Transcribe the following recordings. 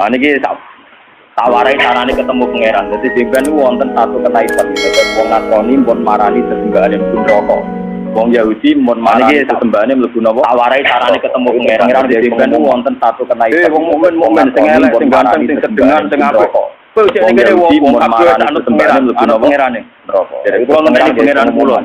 Nah niki tawarai carane ketemu pangeran. Dadi jengben niku wonten satu ketaiban gitu. Wong Nasrani pun marani sesembahane mlebu neraka. Wong Yahudi mun marani sesembahane mlebu napa? Tawarai carane ketemu pangeran. Dadi jengben niku wonten satu ketaiban. Wong mukmin sing elek sing ganteng sing sedengan sing apik. Kowe jek ngene wong marani sesembahane mlebu pangerane neraka. Jadi kula ngenteni pangeran kula.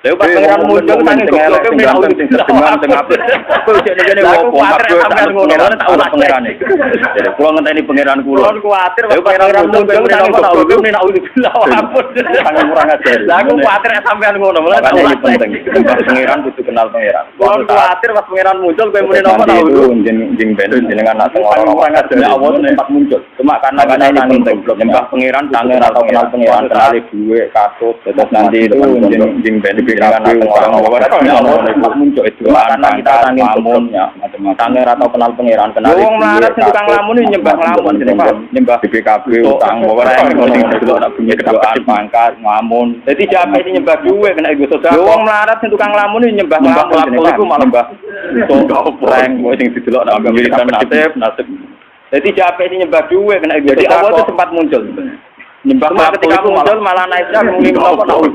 Lha pas pangeran muncul sange goblok sing ganteng sing sedengan sing apik. Kowe jek ngene wong kabeh sampean ngono tak ora pangerane. Jadi kula ngenteni pangeran kula. Kula kuwatir pas pangeran muncul sange goblok nek ulah ampun. Sange kurang ajar. Lah aku kuwatir sampean ngono malah tak ora penting. Pangeran kudu kenal pangeran. Kula kuwatir pas pangeran muncul kowe muni napa tau jeng ben jenengan nak sing orang ajar Allah tempat muncul. Cuma karena ini penting nyembah pangeran sange atau kenal pangeran kenal duwe kasut terus nanti itu jeng ben dengan orang muncul itu karena kita tanging lamunnya macam-macam atau kenal pangeran kenal wong melarat sing tukang lamun nyembah lamun nyembah BPKB utang ora ngono itu nak punya doa mangkat ngamun dadi jape sing nyembah duwe kena iku sedekah wong melarat sing tukang lamun nyembah lamun iku malah mbah prank sing didelok nak wiridan nasib dadi jape sing nyembah duwe kena iku dadi Allah itu sempat muncul nyembah ketika muncul malah naiknya mungkin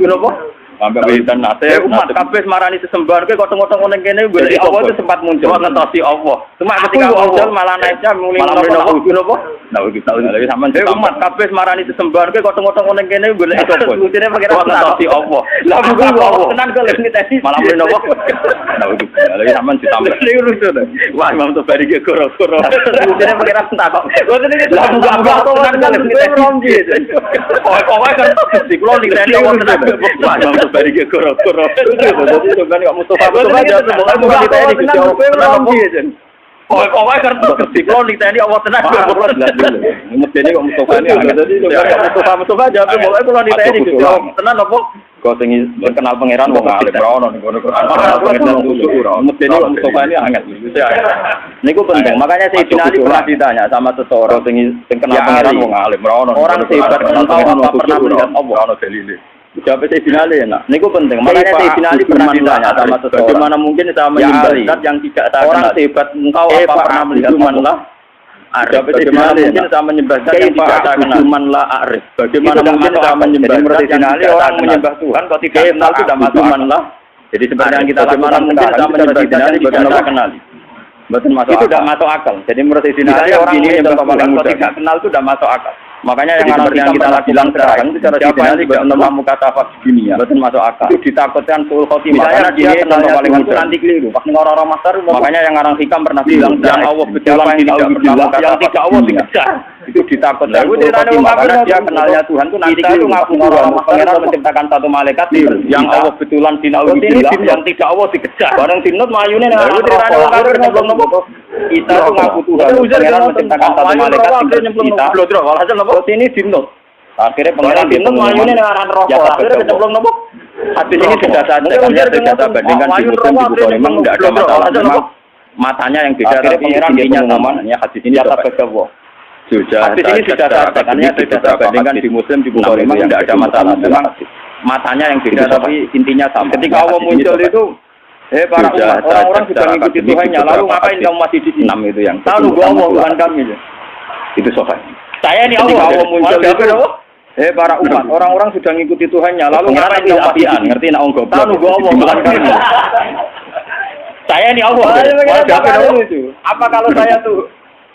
napa sampai wiridan nate umat kabeh marani sesembahan kowe kok ngene kene golek Allah itu sempat muncul ngetosi Allah cuma ketika muncul malah naiknya mulai napa nah kita lagi sampean umat kabeh marani sesembahan kowe kok ngene kene golek apa mutine pengen ngetosi Allah lah bukan Allah tenan kok lek nitesi malah mulai napa nah kita lagi sampean ditambah lucu wah Imam Tobari ge goro-goro mutine pengen tak kok lah bukan Allah tenan kok lek nitesi pokoke kan dikulo niteni Allah tenan wah bari ke koro-koro. Jadi sampeyan kok Mustafa jawab semoga kita ini dijawab. Pokoke kertas dikulo niteni Allah tenan kok. Mestine kok Mustafa ini jadi sampeyan Mustafa jawab semoga kula niteni dijawab. Tenan opo? Kok sing kenal pangeran wong alim ra ono ning ngono. Mestine kok Mustafa ini anget. Niku penting. Makanya Sayyidina Ali pernah ditanya sama seseorang sing kenal pangeran wong alim ra ono. Orang sehebat kenal apa pernah melihat Allah ono dalile. Jawab Sayyidina Ali enak. Niku penting. Makanya Sayyidina Ali pernah ditanya sama seseorang. Bagaimana mungkin saya menyembah zat yang tidak tak kenal? Orang sehebat engkau apa pernah melihat manlah? Jawab Sayyidina Ali mungkin saya menyembah zat yang tidak tak kenal. Manlah arif. Bagaimana mungkin saya menyembah zat yang tidak tak orang menyembah Tuhan kok tidak kenal sudah masuk manlah? Jadi seperti yang kita lakukan mungkin saya menyembah zat yang tidak kenal. Betul masuk itu sudah masuk akal. Jadi menurut Sayyidina Ali orang ini yang tidak kenal itu sudah masuk akal. Makanya yang kita lakukan sekarang itu cara Sayyidina tidak menambah muka tafat dunia. Betul masuk akal. Itu ditakutkan suul khotimah. Karena dia kenalnya Tuhan itu nanti keliru. Pas orang-orang masar. Makanya yang orang hikam pernah bilang yang Allah betulan tidak pernah yang tidak Allah dikejar. Itu ditakutkan suul khotimah. Karena dia kenalnya Tuhan itu nanti keliru. Orang pangeran menciptakan satu malaikat yang Allah betulan dinauzubillah yang tidak Allah dikejar. Barang sinut mayune nang kita itu ngaku Tuhan. Pangeran menciptakan satu malaikat kita. Walhasil napa? Ini dinut. Akhirnya pangeran dinut mayune nang aran rokok. Akhirnya kecemplung napa? Hadis ini sudah saya bandingkan di Muslim memang enggak ada masalah. Memang matanya yang beda tapi intinya sama. Hadis ini sudah hadis ini sudah saya bandingkan di Muslim di Bukhari memang enggak ada masalah. Memang matanya yang beda tapi intinya sama. Ketika Allah muncul itu para orang-orang sudah mengikuti Tuhannya, lalu ngapain kamu masih di sini? 6 itu yang tahu Allah bukan kami. Itu sopan. Saya ini Allah muncul itu. Para umat, orang-orang sudah mengikuti Tuhannya, lalu ngapain kamu masih di sini? Ngerti nak goblok. Tahu Allah bukan kami. Saya ini Allah. Apa kalau saya tuh?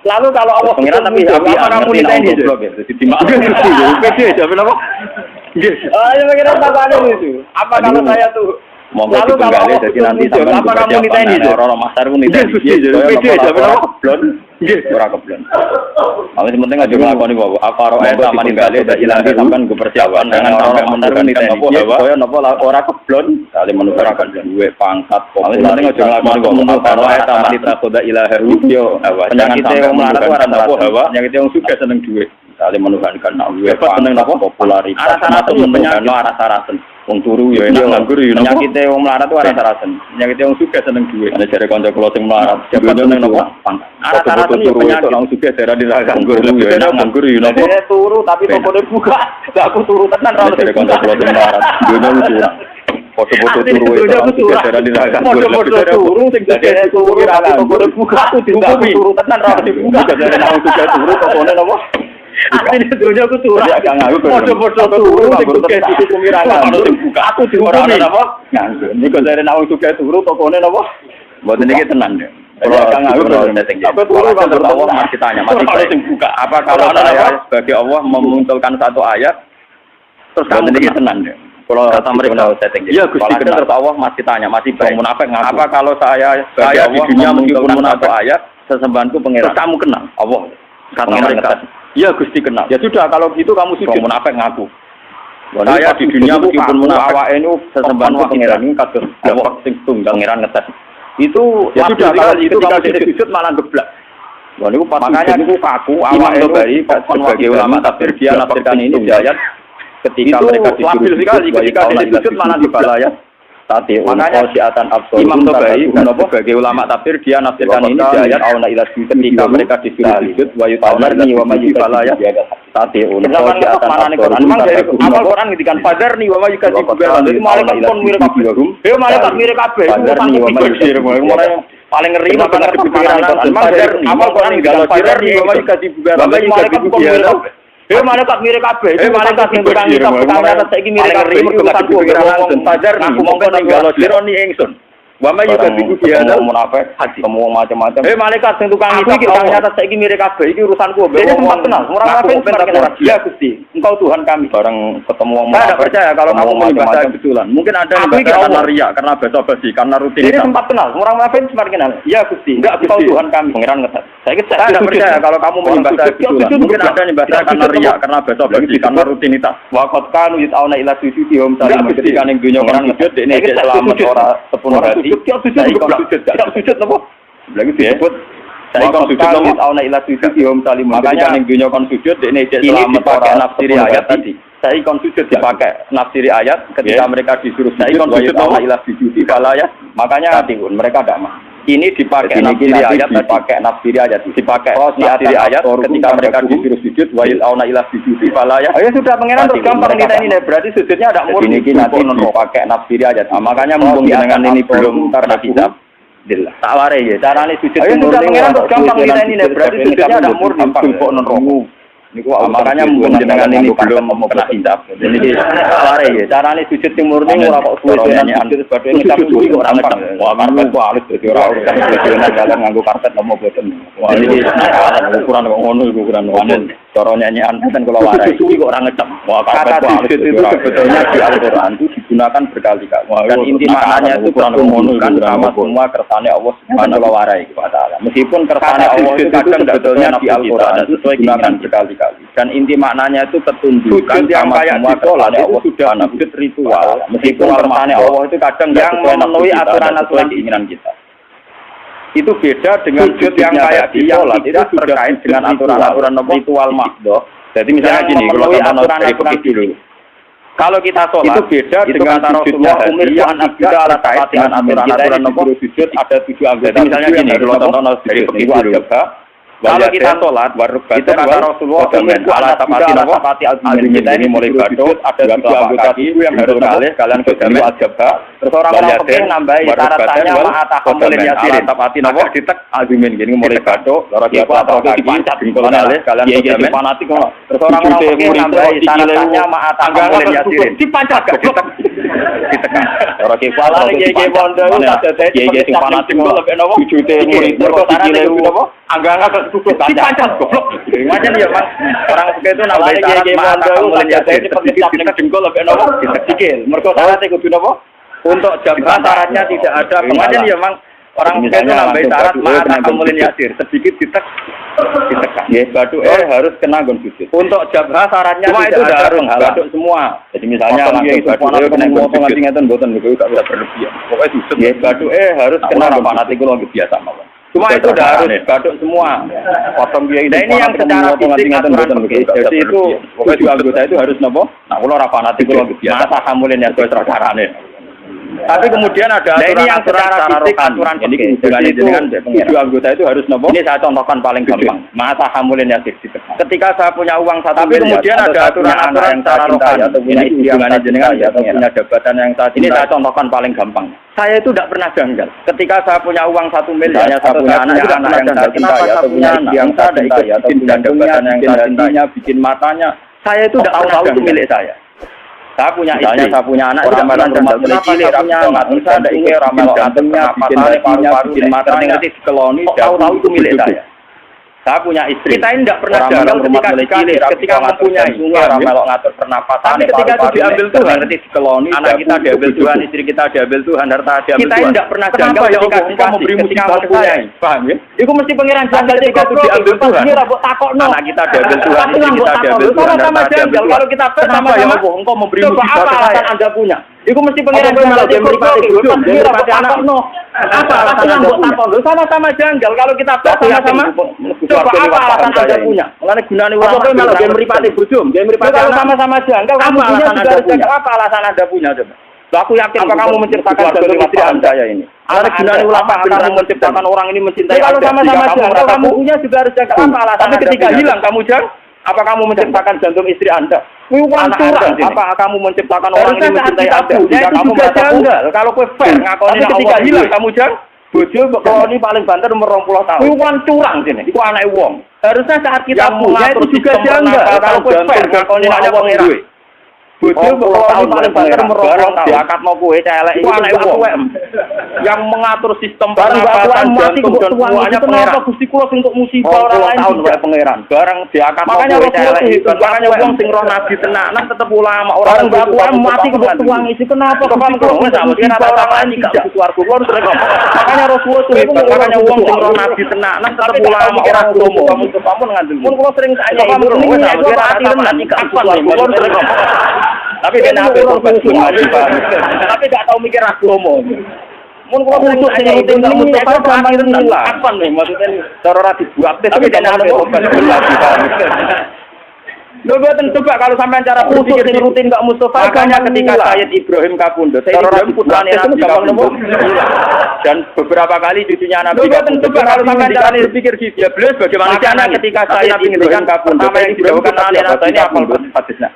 Lalu kalau Allah pengiran tapi apa kamu niteni goblok ya? Jadi dimaafkan. Pede jawab apa? Nggih. Ayo pengiran takane itu. Apa kalau saya tuh lalu kalau Allah jadi nanti apa kamu niteni orang masar pun niteni pede jawab apa keblon nggih ora keblon awis penting aja nglakoni wae apa ro eta maningale dak ilahi sampean go persiapan dengan sampai menurun niteni apa koyo napa ora keblon kali menurut ora duwe pangkat awis penting aja nglakoni wae apa ro eta manitra dak ilahi yo penyakit wong mlarat ora napa hawa penyakit wong sugih seneng duwe kali menuhankan nak duwe seneng napa popularitas penyakit arah-arasen wong turu ya enak nganggur ya nyakite wong melarat ku arah-arasen nyakite wong sugih seneng duwe ana jare kanca kula sing melarat jabat seneng napa arah-arasen ya penyakit wong sugih jare nganggur ya enak nganggur ya napa turu tapi tokone buka gak aku turu tenan ra jare kanca kula sing melarat dunya lucu Foto-foto turu itu jajaran di neraka. Foto-foto turu sing dadi turu ra buka aku dihukumi. Turu tenan ra dibuka. Jajaran nang juga turu tokone napa? Asline dunya aku turu. Foto-foto turu sing dihukumi ra buka aku dihukumi. Niku jajaran nang juga turu tokone napa? Mboten iki tenan ya. Aku turu kalau Allah masih tanya, masih buka. Apa kalau saya sebagai Allah memunculkan satu ayat terus kamu ini tenan ya? Kalau kata mereka setting, iya Gusti terus Allah masih tanya, masih baik. Apa kalau saya di dunia meskipun satu ayat sesembahanku pengiran? Terus kamu kenal Allah? Kata mereka, iya Gusti kenal. Ya sudah kalau gitu kamu sujud. Munafik ngaku. Saya di dunia meskipun munafik itu sesembahanku pengiran ini kados Allah sing tunggal pengiran ngetes. Itu ya sudah kalau itu kamu sujud malah geblak. Makanya itu kaku awak itu sebagai ulama tafsir dia nafsirkan ini di ayat ketika mereka disuruh ketika disebut malah dibalayat tadi makanya Imam Tobai sebagai ulama tafsir dia nafsirkan ini di ayat ketika mereka disuruh sujud wa yutawarni wa majibalayat tadi memang dari awal Quran ngedikan fadarni wa majikati jadi malaikat pun mirip kabeh malaikat mirip kabeh fadarni wa majikati paling ngeri makanya pikiran awal Quran ngedikan fadarni wa majikati malaikat pun mirip kabeh malaikat mirip kabeh, malaikat sing tukang kitab pertanyaan saiki mirip kabeh mergo lagi pikiran wong fajar aku mongko ninggalo sironi ingsun. Wa ma yukadzibu biada munafik semua macam-macam. Malaikat sing tukang iki ternyata saiki mirip kabeh iki urusanku mbek wong kenal. Ora kabeh kenal. Ya Gusti, Engkau Tuhan kami. Bareng ketemu wong munafik. Saya percaya kalau kamu membaca kebetulan. Mungkin ada yang karena riya, karena basa-basi, karena rutinitas. Ini sempat kenal. Orang munafik sempat kenal. Ya Gusti, Engkau Tuhan kami. Pangeran ngetes. Saya tidak percaya kalau kamu membaca kebetulan. Mungkin ada yang baca karena riya, karena basa-basi, karena rutinitas. Wa qad kanu yus'auna ila sujudihum salim ketika ning dunya orang sujud dekne selamat ora sepenuh hati. Tidak sujud apa? Lagi disebut saya kon sujud nang ana ila sujud hum salim makanya ning dunya kon sujud dekne selamat ora nafsiri ayat tadi. Saya kon sujud dipakai nafsiri ayat ketika mereka disuruh saya kon sujud ana ila sujud balaya makanya tiun mereka tidak mah. Ini dipakai nafsiri ayat dipakai nafsiri ayat dipakai nafsiri ayat ketika mereka disuruh sujud wa ana ila sujud balaya. Ya sudah pengenan terus gampang kita ini berarti sujudnya ada murni ini nanti pakai nafsiri ayat. Makanya mumpung dengan ini belum karena kitab tak warai ya carane sujud sudah pengenan terus gampang kita ini berarti sujudnya ada murni kok non rokok niku makanya mumpung dengan ini belum kena hisab ini warai ya carane sujud sing murni ora kok suwe sujud sebagai kita sujud ora ngecek wah karpet kok halus dadi ora urusan sujud jalan nganggo karpet nopo boten wah ini ukuran kok ngono iku ukuran ngono cara nyanyian kan kula warai sujud kok ora ngecek wah karpet kok halus itu sebetulnya di Al-Qur'an itu digunakan berkali-kali dan inti maknanya itu menunjukkan sama semua kersane Allah Subhanahu wa taala meskipun kersane Allah itu kadang sebetulnya di Al-Qur'an itu digunakan berkali-kali dan inti maknanya itu ketunjukan sama semua kersane Allah sudah wujud ritual meskipun kersane Allah itu kadang yang memenuhi aturan-aturan keinginan kita itu beda dengan sujud yang kayak di sholat itu terkait dengan aturan-aturan ritual makdoh. Jadi misalnya gini, kalau aturan-aturan dulu. Kalau kita sholat itu beda dengan Rasulullah yang tidak terkait dengan aturan-aturan sujud ada 7 anggota. Jadi misalnya gini, kalau tonton dari begitu kalau kita sholat itu kata Rasulullah ala tapati al-jimin kita ini mulai badut ada 7 anggota yang harus kalian kejamin al-jabha terus orang-orang penting nambahi syaratnya ma'atahum mulai yasirin agak ditek al-jimin gini mulai badut atau dipancat kalian kejamin terus orang-orang penting nambahi syaratnya ma'atahum mulai yasirin dipancat agak ditek ditekan orang kepala ini kiai bondo kiai sing fanatik lebih nopo wujute murid berkotane nopo angga-angga dipancat goblok. Macam ya Mas. Orang seperti itu namanya syarat mata kemudian jadi seperti kita jengkol lebih nopo disikil. Mergo syarat kudu nopo? Untuk jabah syaratnya tidak ada. Kemudian ya Mang orang seperti itu namanya syarat mata kemudian yasir sedikit ditekan. Ya batu harus kena gon sujud. Untuk jabah syaratnya tidak ada batu semua. Jadi misalnya langsung batu kena potong ngati ngeten mboten niku gak bisa berlebihan. Pokoknya sujud. Ya batu harus kena fanatik kula biasa mawon. Cuma itu udah harus baduk semua. Potong dia ini. Nah ini yang secara fisik aturan jadi itu pokoknya juga anggota itu harus nopo. Nah kalau ora fanatik kalau biasa tak samulin ya terus carane. Tapi kemudian ada aturan yang secara fisik, aturan ini hubungannya dengan tujuh anggota itu harus nopo. Ini saya contohkan paling gampang. Masa hamulin ya ketika saya punya uang 1 miliar. Tapi kemudian ada aturan-aturan yang secara rohani atau punya hubungannya dengan atau punya jabatan yang saat ini saya contohkan paling gampang. Saya itu tidak pernah janggal. Ketika saya punya uang 1 miliar, saya punya anak yang saya cintai atau punya anak yang saya cintai atau punya jabatan yang saya cintai, bikin matanya. Saya itu tidak tahu itu milik saya. Saya punya istri, saya punya anak, ramalan rumah cilik, punya anak, saya ada ingin ramalan gantengnya, bikin hatinya, bikin matanya, dikeloni, tahu itu milik saya. Saya punya istri. Kita ini tidak pernah janggal ketika mempunyai ramelok ngatur pernapasan. Tapi ketika itu diambil Tuhan, dikeloni, anak kita diambil Tuhan, istri kita diambil Tuhan, harta diambil Tuhan. Kita ini tidak pernah janggal ketika memberi musibah mempunyai. Paham ya? Itu mesti pengiran janggal ketika itu diambil Tuhan. Anak kita diambil Tuhan, istri kita diambil Tuhan, harta diambil Tuhan. Kalau kita sama-sama, engkau memberi musibah ke saya. Anda punya. Iku mesti pengiran janggal dia meripati bodoh, dia rapati anak. Apa alasan Anda punya? Sama-sama janggal. Kalau kita sama-sama, coba apa alasan Anda punya? Mulane gunane wong kok malah dia meripati bodoh, dia meripati anak. Sama-sama janggal. Kamu punya juga janggal. Apa alasan Anda punya coba? Aku yakin apa kamu menciptakan jantung istri Anda ya ini. Anak gunane ulama kamu menciptakan orang ini mencintai Anda. Kalau sama-sama janggal, kamu punya juga harus janggal. Apa alasan? Tapi ketika hilang kamu janggal. Apa kamu menciptakan jantung istri Anda? Anak Anda, apa kamu menciptakan orang ini mencintai Anda? Jika kamu merasa janggal, kalau kue fair, ngakoni ketika hilang kamu jang, bojo kalau ini paling banter umur 20 tahun. Kue curang sini, itu anak wong. Harusnya saat kita mengatur juga janggal, kalau kue fair, ngakoni anak wong era. Bojo kalau paling banter umur 20 tahun. Diakat mau kue celek itu anak wong. Yang mengatur sistem pernapasan jantung dan semuanya pengeran. Gusti kula sing untuk musibah orang lain juga pengeran. Barang diakat makanya celek itu makanya wong sing roh nabi tenanan tetep ulama orang baku mati kok tuang isi kenapa kok wis mungkin orang lain tidak swarga kula harus rekam. Makanya Rasulullah itu makanya wong sing roh nabi tenanan tetep ulama orang agama. Kamu ngandel. Mun kula sering tanya kamu wis mungkin ati tenan kapan kula harus rekam. Tapi dia nabi korban tapi gak tahu mikir agama. Mun kula sing rutin gak Mustafa gampang tenan lah. Kapan nih maksudnya cara ra dibuat tapi dia nabi korban lagi. Lho boten coba kalau sampean cara khusus sing rutin gak Mustafa hanya ketika Sayyid Ibrahim Kapundhut. Sayyid Ibrahim putrane Nabi Kapundhut. Dan beberapa kali cucunya Nabi Kapundhut. Coba kalau sampean cara berpikir gitu ya belas bagaimana ketika Sayyid Ibrahim Kapundhut yang didhawuhkan oleh Nabi ini apal hadisnya.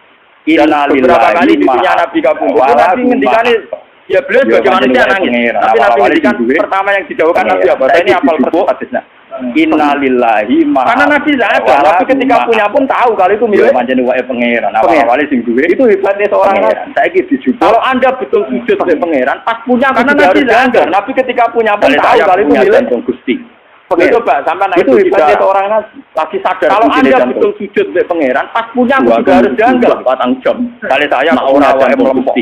Beberapa kali cucunya Nabi Kapundhut. Nabi ngendikane ya belas bagaimana dia nangis. Tapi Nabi ngendikan pertama yang didhawuhkan Nabi apa? Ini apal hadisnya. Innalillahi ma. Karena Nabi ada, tapi ketika punya pun tahu kalau itu milik panjenengan wae pangeran. Awal-awale sing duwe itu hebatnya seorang saiki dijupuk. Kalau Anda betul sujud ke pangeran, pas punya karena Nabi ada. Nabi ketika punya pun tahu kalau itu milik Gusti. Coba sampai itu hebatnya seorang lagi sadar. Kalau Anda betul sujud ke pangeran, pas punya juga harus janggal 4 jam. Kali saya ora wae melempok.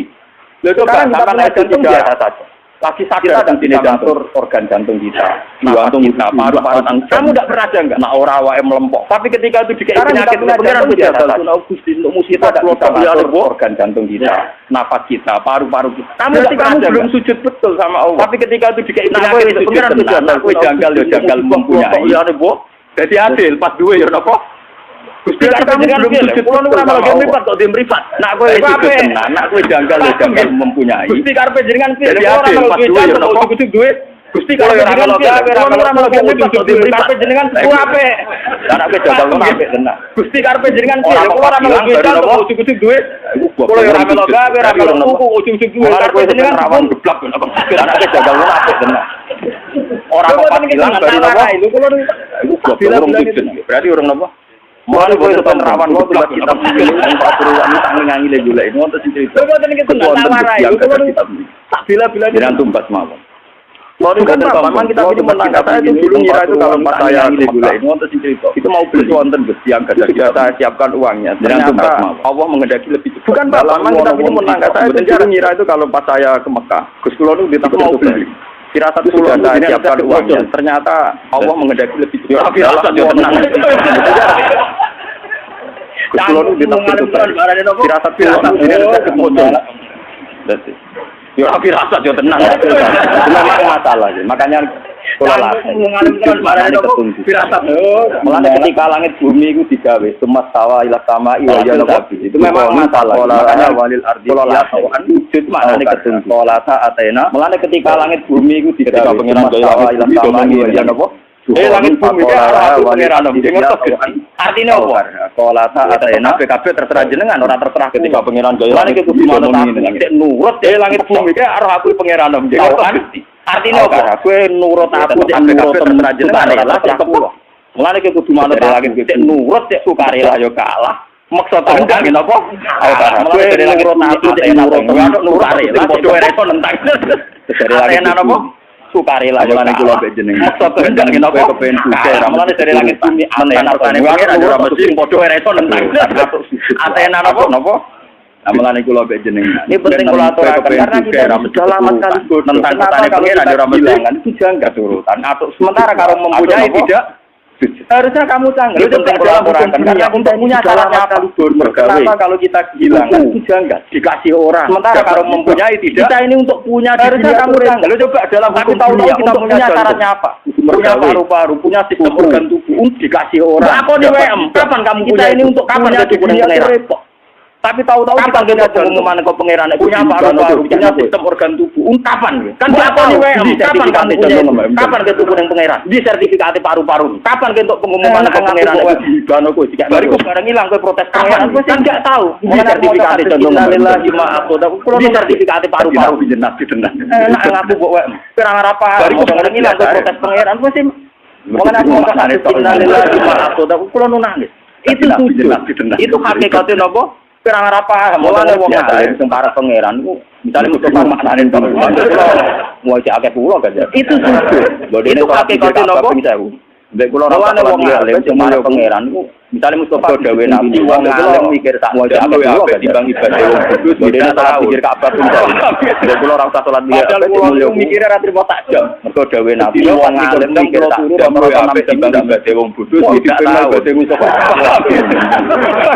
Lha coba sampai jantung biasa saja. Lagi sadar dan tidak mengatur organ jantung kita, jantung kita, paru-paru. Kamu tidak pernah janggal. Nah orang awake melempok. Tapi ketika itu dikasih penyakit pengiran biasa saja. Untuk musibah tidak bisa mengatur organ jantung kita, nafas kita, paru-paru kita. Kamu belum sujud betul sama Allah. Tapi ketika itu dikasih penyakit pengiran biasa. Aku janggal ya janggal mempunyai. Jadi adil pas dua ya nopo. Gusti kamu belum sujud kulo ora malah game mripat kok mripat. Nak kowe tenan, nak kowe janggal mempunyai. Gusti karepe jenengan piye? Ora malah janggal ujug-ujug duwe. Gusti kalau jenengan piye? Ora malah game mripat kok mripat jenengan ku apik. Lah nak kowe janggal ngono apik tenan. Gusti karepe jenengan piye? Ora malah janggal kok ujug-ujug duwe. Kulo ora malah gawe ora malah kuku ujug-ujug duwe. Karepe jenengan rawan geblak kok. Nak kowe janggal ngono apik tenan. Ora kok bilang bari napa? Kulo berarti orang napa? Mulai gue depan rawan lo tuh kita pikir yang peraturan ini tak ngangi lagi lah ini untuk cerita. Coba tadi kita nawarai itu tak bila-bila jangan tumbas mawon. Mau kan memang kita ini menang. Saya itu dulu ngira itu kalau pas saya gula ini untuk cerita. Itu mau beli wonten besi yang gada saya siapkan uangnya. Ternyata Allah mengendaki lebih cepat. Bukan Pak, memang kita ini menang. Saya itu dulu ngira itu kalau pas saya ke Mekah, Gus Kulo itu kita mau beli. Firasat sudah saya siapkan uangnya. Ternyata Allah mengendaki lebih cepat. Firasat yang tenang. Kulo itu ditafsir. Firasat ini kemudian. Ya firasat yang tenang. Memang masalah. Makanya Kula lah. Ngalim terus marane kok firasat. Mulane ketika langit bumi itu digawe, semas sawa ila sama iya ya itu memang masalah. Makanya walil ardi wujud maknane ketunjuk. Kala atena. Mulane ketika langit bumi itu digawe, semas sawa ila sama iya ya napa? Langit bumi iki ora pengiran artinya apa? Kala atena PKB terserah jenengan ora terserah ketika pengiran gaya. Mulane iki kudu nurut langit bumi iki ora aku pengiran artinya apa? Kowe nurut aku cek nurut terserah jenengan lah kula. Mulane iki kudu manut langit cek nurut cek sukarela ya kalah. Maksud enggak ngene apa? Kowe nurut aku cek nurut arek lah padha wae iso nentang. Dari langit apa? Sukarela mulane kula mbek jenengan. Maksud enggak ngene apa? Kepen suci mulane dari langit bumi antarane pangeran ora mesti padha wae iso nentang. Atena napa? Napa? Amalan kula mbek jenengan. Ini penting kula aturaken karena kita sudah lama sekali tentang petani pengiran ora bilangan itu janggal turutan. Atau sementara kalau mempunyai tidak harusnya kamu canggih. Itu penting kula aturaken karena untuk punya syaratnya apa? Kenapa kalau kita kehilangan itu janggal dikasih orang. Sementara kalau mempunyai tidak kita ini untuk punya harusnya kamu canggih. Coba dalam aku tahu kita punya syaratnya apa? Punya paru-paru, punya sistem organ tubuh dikasih orang. Aku di WM. Kapan kamu kita ini untuk kapan jadi punya repot? Tapi tahu-tahu kita punya pengumuman ke pangeran punya paru-paru, punya sistem organ tubuh. Kapan? Kan diakoni WM. Kapan kamu punya? Kapan ke tubuh yang pangeran? Di sertifikat paru-paru. Kapan ke untuk pengumuman ke pangeran? Banoku jika bariku barang hilang ke protes pangeran. Kan enggak tahu. Di sertifikat innalillahi wa di sertifikat paru-paru dijenak. Enak ngaku mbok WM. Pirang apa? Bariku barang hilang ke protes pangeran. Wis mengenai aku innalillahi wa kula nangis. Itu itu hakikate napa? Pirang apa? Mulane wong alim sing para pangeran ku misale mutu maknane to. Mau cek akeh pulo kan. Itu bodene kok hakikate napa? Mbek kula ora wong alim sing para pangeran ku misale Mustafa dawuh nabi wong alim mikir sak wae apik dibang ibadah wong kudus bodene tak pikir Ka'bah pun. Mbek kula ora usah salat dia. Kula mikir ora trimo tak jam. Mergo dawuh nabi wong alim mikir sak jam ora apik dibang ibadah wong kudus tidak tahu.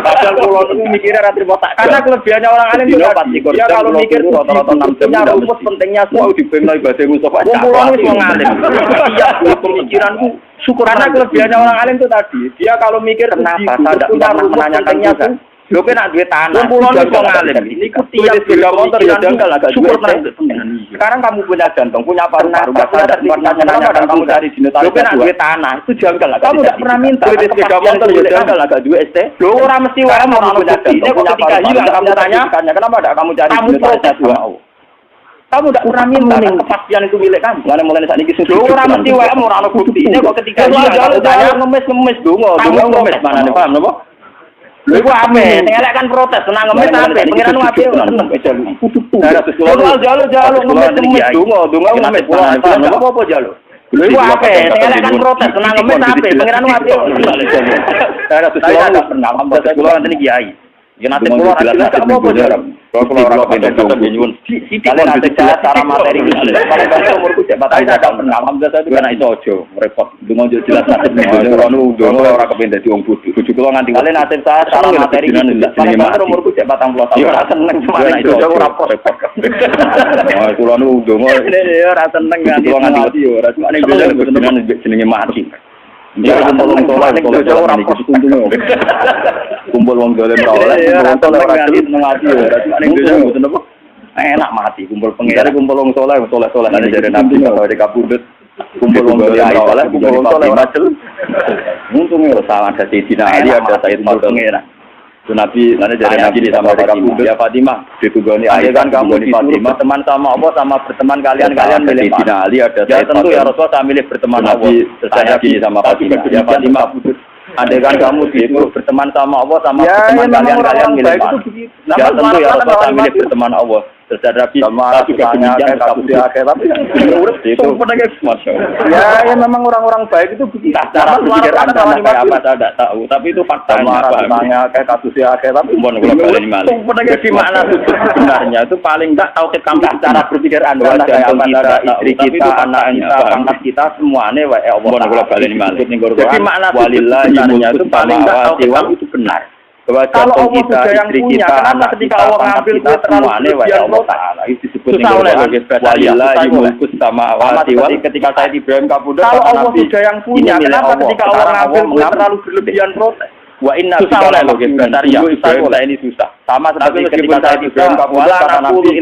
Padahal kula niku mikir ora trimo tak jam. Karena kelebihannya orang alim itu dia kalau mikir rata-rata 6 jam rumus pentingnya semua dibengno ibadah Mustafa. Wong alim. Iya, pemikiranku syukur karena kelebihannya orang alim itu tadi dia kalau mikir kenapa saya tidak pernah menanyakannya kan lo kena duit tanah pulau itu ngalim ini tiap sepeda motor ya janggal agak syukur sekarang kamu punya jantung punya paru-paru nggak sadar kenapa kamu cari di lo kena duit tanah itu janggal kamu tidak pernah minta sepeda motor ya janggal agak duit ST lo orang mesti orang punya jantung punya paru-paru kamu tanya kenapa tidak kamu cari kamu protes kamu tidak pernah minta kepastian itu milik kamu. Mulai saat ini sudah orang mesti WM orang ada bukti. Ini kok ketika hilang tanya ngemis dungo ngemis mana nih paham nopo? Lu gua ame, tinggal kan protes, senang ngemis ape, pengiran lu ape, seneng jalur ngemis dungo ngemis paham nopo apa jalur? Lu gua ape, tinggal kan protes, senang ngemis ape, pengiran lu ape. Saya tidak pernah membaca kulo nanti kiai. Ya nanti keluar jelas apa jarak. Kalau orang kepengen tetap nyuwun. Kalian nanti cara materi ini. Kalau bahasa umurku cepat aja tidak pernah. Alhamdulillah itu kena itu ojo repot. Dungo jelas nasib nih. Kalau dungo orang kepengen jadi orang bodoh. Bodoh kalau nanti kalian nanti cara materi ini. Kalau bahasa umurku cepat 40 tahun. Ya seneng cuma itu ojo repot. Kalau dungo. Ya seneng kan. Kalau nanti orang cuma ini jenenge mati. Ya kumpul wong soleh kumpul wong dolen enak mati kumpul pengen kumpul wong soleh dari nabi dari kabudut kumpul wong dolen kumpul wong soleh rajul untungnya sama ada Sayyidina Ali ada Sayyid Fatimah Nabi mana dari Nabi sama Fatimah ya Fatimah ditugani kan kamu disuruh berteman sama Allah sama berteman kalian milih Sayyidina Ali ada ya tentu ya Rasulullah saya milih berteman Allah saya gini sama Fatimah ya Fatimah kan kamu disuruh berteman sama Allah sama berteman kalian milih ya tentu ya Rasulullah saya milih berteman Allah terhadap sama tanya kayak tapi itu ya memang orang-orang baik itu begitu cara pikiran kayak apa saya tidak tahu tapi itu fakta tanya kayak kasusnya kayak tapi jadi makna sebenarnya itu paling tidak tahu cara berpikir anda kayak apa istri kita anak kita semuanya Allah jadi makna walillahi itu paling tidak tahu itu benar Bahwa kalau jantung Allah kita, sudah yang istri punya, kita, kenapa anak ketika kita, Allah pangkat ngambil kita, duit terlalu semuanya wa berlebihan, Allah Ta'ala. Itu disebut susah oleh walillahi mulkus samawati wal ketika Said Ibrahim kabudut kalau kata Allah Nabi, sudah yang punya, ini milik kenapa Allah. ketika Allah Sekarang ngambil duit Allah terlalu berlebihan protes? Wa inna Susah bika oleh la benar ya Ibrahim saya ini susah. Sama seperti ketika Said Ibrahim kabudut kata Nabi, ini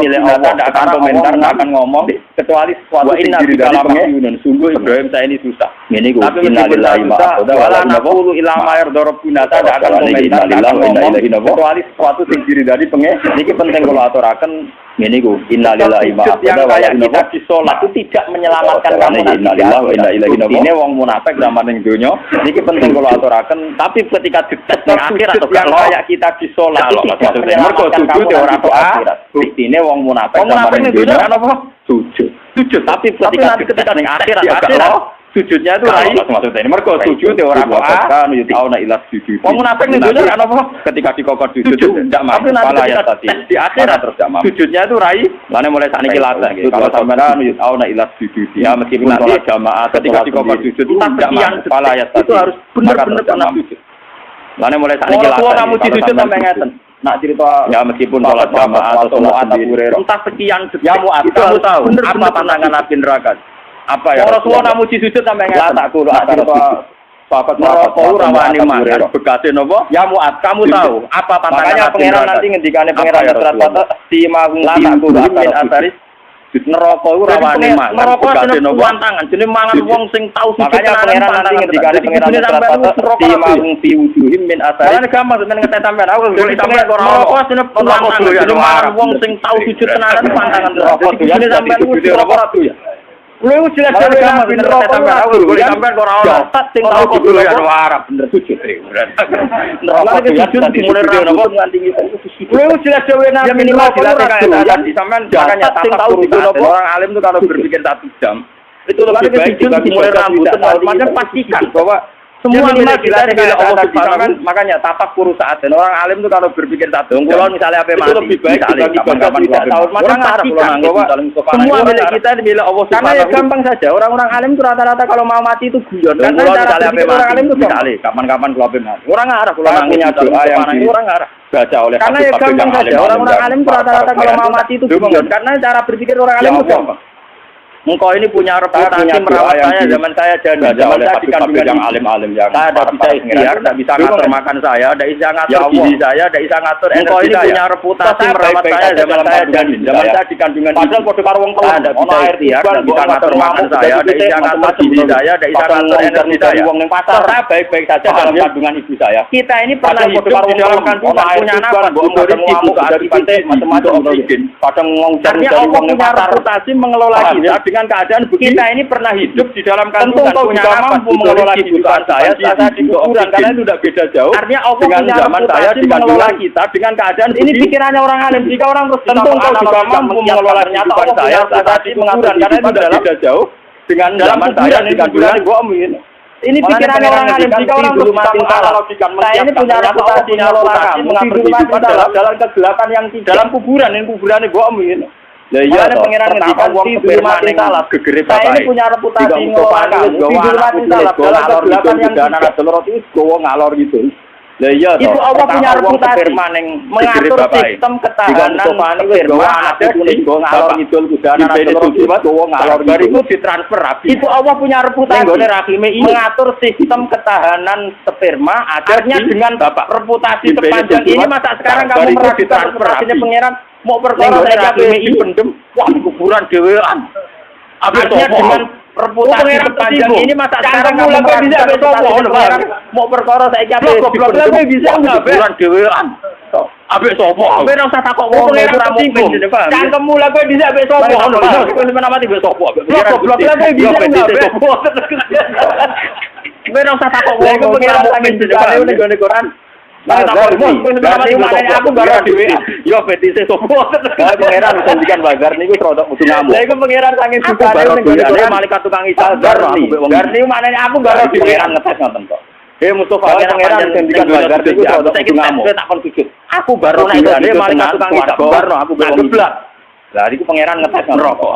milik Allah. Tidak akan komentar, tidak akan ngomong kecuali sesuatu yang diri dari pengen. Sungguh Ibrahim saya ini susah. Ini gue innalillahi ma aqada wa la naqulu illa ma yarda rabbuna tidak akan komentar, tidak akan ngomong kecuali sesuatu yang diri dari pengen. Ini penting kalau aturaken ini gue innalillahi ma aqada wa la kita di sholat itu tidak menyelamatkan kamu innalillahi wa inna ilaihi raji'un. Ini wong munafik zaman ning donya. Niki penting kalau aturaken tapi ketika dites ning akhirat yang kayak kita di sholat itu tidak menyelamatkan kamu ora akhirat. Buktine wong munafik zaman ning donya apa? Sujud tapi ketika ning akhirat sujudnya itu rai maksudnya ini mergo sujud ya ora kok kan ana ilas sujud. Wong munafik ning donya kan apa? Ketika dikokor sujud tidak mampu pala ya tadi. Di akhirat terus tidak mampu. Sujudnya itu rai. Lane mulai sakniki latih nggih. Kalau sampean ana ilas sujud ya meskipun nanti jamaah ketika dikokor sujud tidak mampu pala ya tadi. Itu harus benar-benar pernah sujud. Lane mulai sakniki latih. Kalau kamu sujud sampe ngeten. Nak cerita ya meskipun sholat jamaah atau sholat sendiri entah sekian ya muat kamu tahu apa pandangan Nabi neraka apa ya Rasulullah namuji sujud sampai ngeten tak kulo cerita sahabat neraka rawani mangan begase napa ya muat kamu tahu apa pandangan pangeran nanti ngendikane pangeran surat Fatah si mahung min asaris neraka rawani mangan begase napa tangan jenenge mangan wong sing tau sujud makanya pangeran nanti ngendikane pangeran surat Fatah si mahung fi wujuhim min asaris kan gampang sampeyan ngetes sampean aku golek sampean ora neraka jenenge mangan wong sing tau sujud tenanan pantangan neraka jenenge sampean wis ora ya lu jelas jelas Nabi neraka aku golek sampean ora ono sing tau kudu ya Arab bener sujud neraka sujud dimulai neraka nganti lu jelas jelas Nabi minimal dilatih kayak tadi sampean makanya tapak orang alim itu kalau berpikir 1 jam itu lebih baik dimulai rambut macam pastikan bahwa semua minimal kita milik Allah Subhanahu makanya tapak puru saat dan orang alim itu kalau berpikir satu kalau misalnya apa mati lebih baik kapan-kapan tidak tahu macam pastikan bahwa semua milik kita milik Allah Subhanahu karena ya gampang saja orang-orang alim itu rata-rata kalau mau mati itu guyon karena cara berpikir orang alim itu misalnya kapan-kapan kalau apa mati orang ngarah kalau punya doa yang orang ngarah baca oleh karena ya gampang saja orang-orang alim itu rata-rata kalau mau mati itu guyon karena cara berpikir orang alim itu gampang. Engkau ini punya reputasi merawat saya zaman saya janda, zaman saya di kandungan yang alim-alim yang saya tidak bisa ikhtiar, tidak bisa ngatur makan saya, tidak bisa ngatur gizi saya, tidak bisa ngatur engkau ini punya reputasi merawat saya zaman saya janda, zaman saya di kandungan padahal kode karwong tahu tidak bisa ikhtiar, tidak bisa ngatur makan saya, tidak bisa ngatur gizi saya, tidak bisa ngatur energi saya. Saya baik-baik saja dalam kandungan ibu saya. Kita ini pernah hidup di dalam kandungan punya nafas, memberi ibu keaktifan macam-macam oksigen. Kadang ngomong dari uang punya reputasi mengelola kita dengan keadaan begini. Kita ini pernah hidup di dalam kandungan punya mampu mengelola kehidupan saya saat di kuburan karena itu tidak beda jauh. Artinya Allah punya zaman saya di mengelola kita dengan keadaan ini pikirannya orang alim. Jika orang terus tentu engkau juga mampu mengelola kehidupan saya saat di kuburan karena itu tidak beda jauh dengan zaman saya di kandungan gua amin. Ini pikirannya orang alim. Jika orang terus saya ini punya reputasi mengelola kamu mengatur kehidupan dalam kegelapan yang dalam kuburan ini kuburannya gua amin. Lah iya toh, pangeran ngendikan tidur mati salah gegere bapak. Saya ini punya reputasi ngelola kamu, tidur mati salah dalam kegelapan yang dana telur roti gowo ngalor gitu. Lah iya toh, itu Allah punya reputasi mengatur sistem ketahanan firman ada di ngalor ngidul kudana telur roti gowo ngalor bariku ditransfer habis. Itu Allah punya reputasi mengatur sistem ketahanan sperma adanya dengan reputasi sepanjang ini masa sekarang kamu meragukan reputasinya pangeran mau perkara saya KPI pendem wah di kuburan dewean artinya dengan reputasi sepanjang ini masa sekarang kamu bisa besok mau perkara saya KPI pendem bisa nggak kuburan dewean abek sopo abek ora usah takok wong ora mungkin cangkemmu lha kowe bisa abek sopo ngono kowe mati abek sopo goblok lha kowe bisa abek sopo kowe ora usah takok wong ora mungkin ning gone Quran. Nah, berarti aku gak dhewe. Yo petise sopo. Lah pangeran sendikan bazar niku rodok mutu ngamuk. Lah iku pangeran saking sukane ning malaikat tukang isal Garni. Garni manene aku gak dhewe ngetes ngoten kok. Mustafa pangeran sendikan bazar niku rodok mutu ngamuk. Tak kon sujud. Aku baru nek malaikat tukang isal barno aku geblak. Lah iku pangeran ngetes neraka.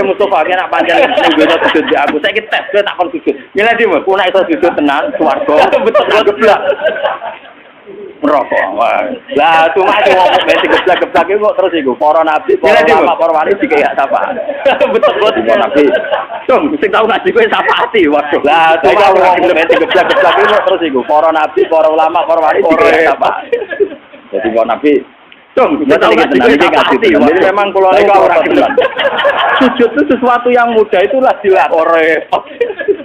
Mustafa nek pancen ning donya sujud di aku saiki tes kowe tak kon sujud. Nyeledi ku nek iso sujud tenan swarga betul geblak. merokok. Lah cuma sing ngomong mesti geblak-geblak iku kok terus iku para nabi, para ulama, para wali dikaya sapa. Betul betul nabi. Cung sing tau ngaji kowe syafaati waduh. Lah cuma ngomong mesti geblak-geblak iku kok terus iku para nabi, para ulama, para wali dikaya sapa. Jadi kok nabi Cung, kita tahu ngaji jadi memang kula niku ora kebetulan. Sujud itu sesuatu yang mudah itulah dilatih.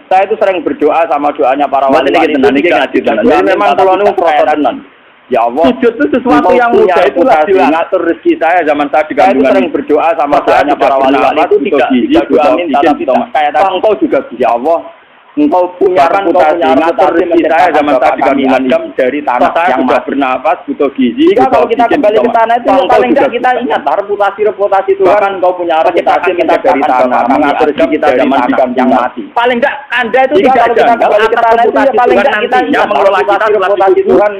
Saya itu sering berdoa sama doanya para wali itu ngaji tenan. Jadi memang kula niku tenan. Ya Allah, sujud itu sesuatu yang mudah itulah diatur rezeki saya zaman saya di kandungan. Saya sering berdoa sama doanya para wali itu tidak doa minta kayak engkau juga ya Allah. Engkau punya reputasi ngatur rezeki saya zaman saya di kandungan dari tanah yang sudah bernapas butuh gizi. Jika kalau kita kembali ke tanah itu paling tidak kita ingat reputasi Tuhan. Engkau punya reputasi minta dari tanah mengatur rezeki kita zaman di kandungan mati. Paling tidak Anda itu tidak kembali ke tanah itu paling tidak kita ingat reputasi Tuhan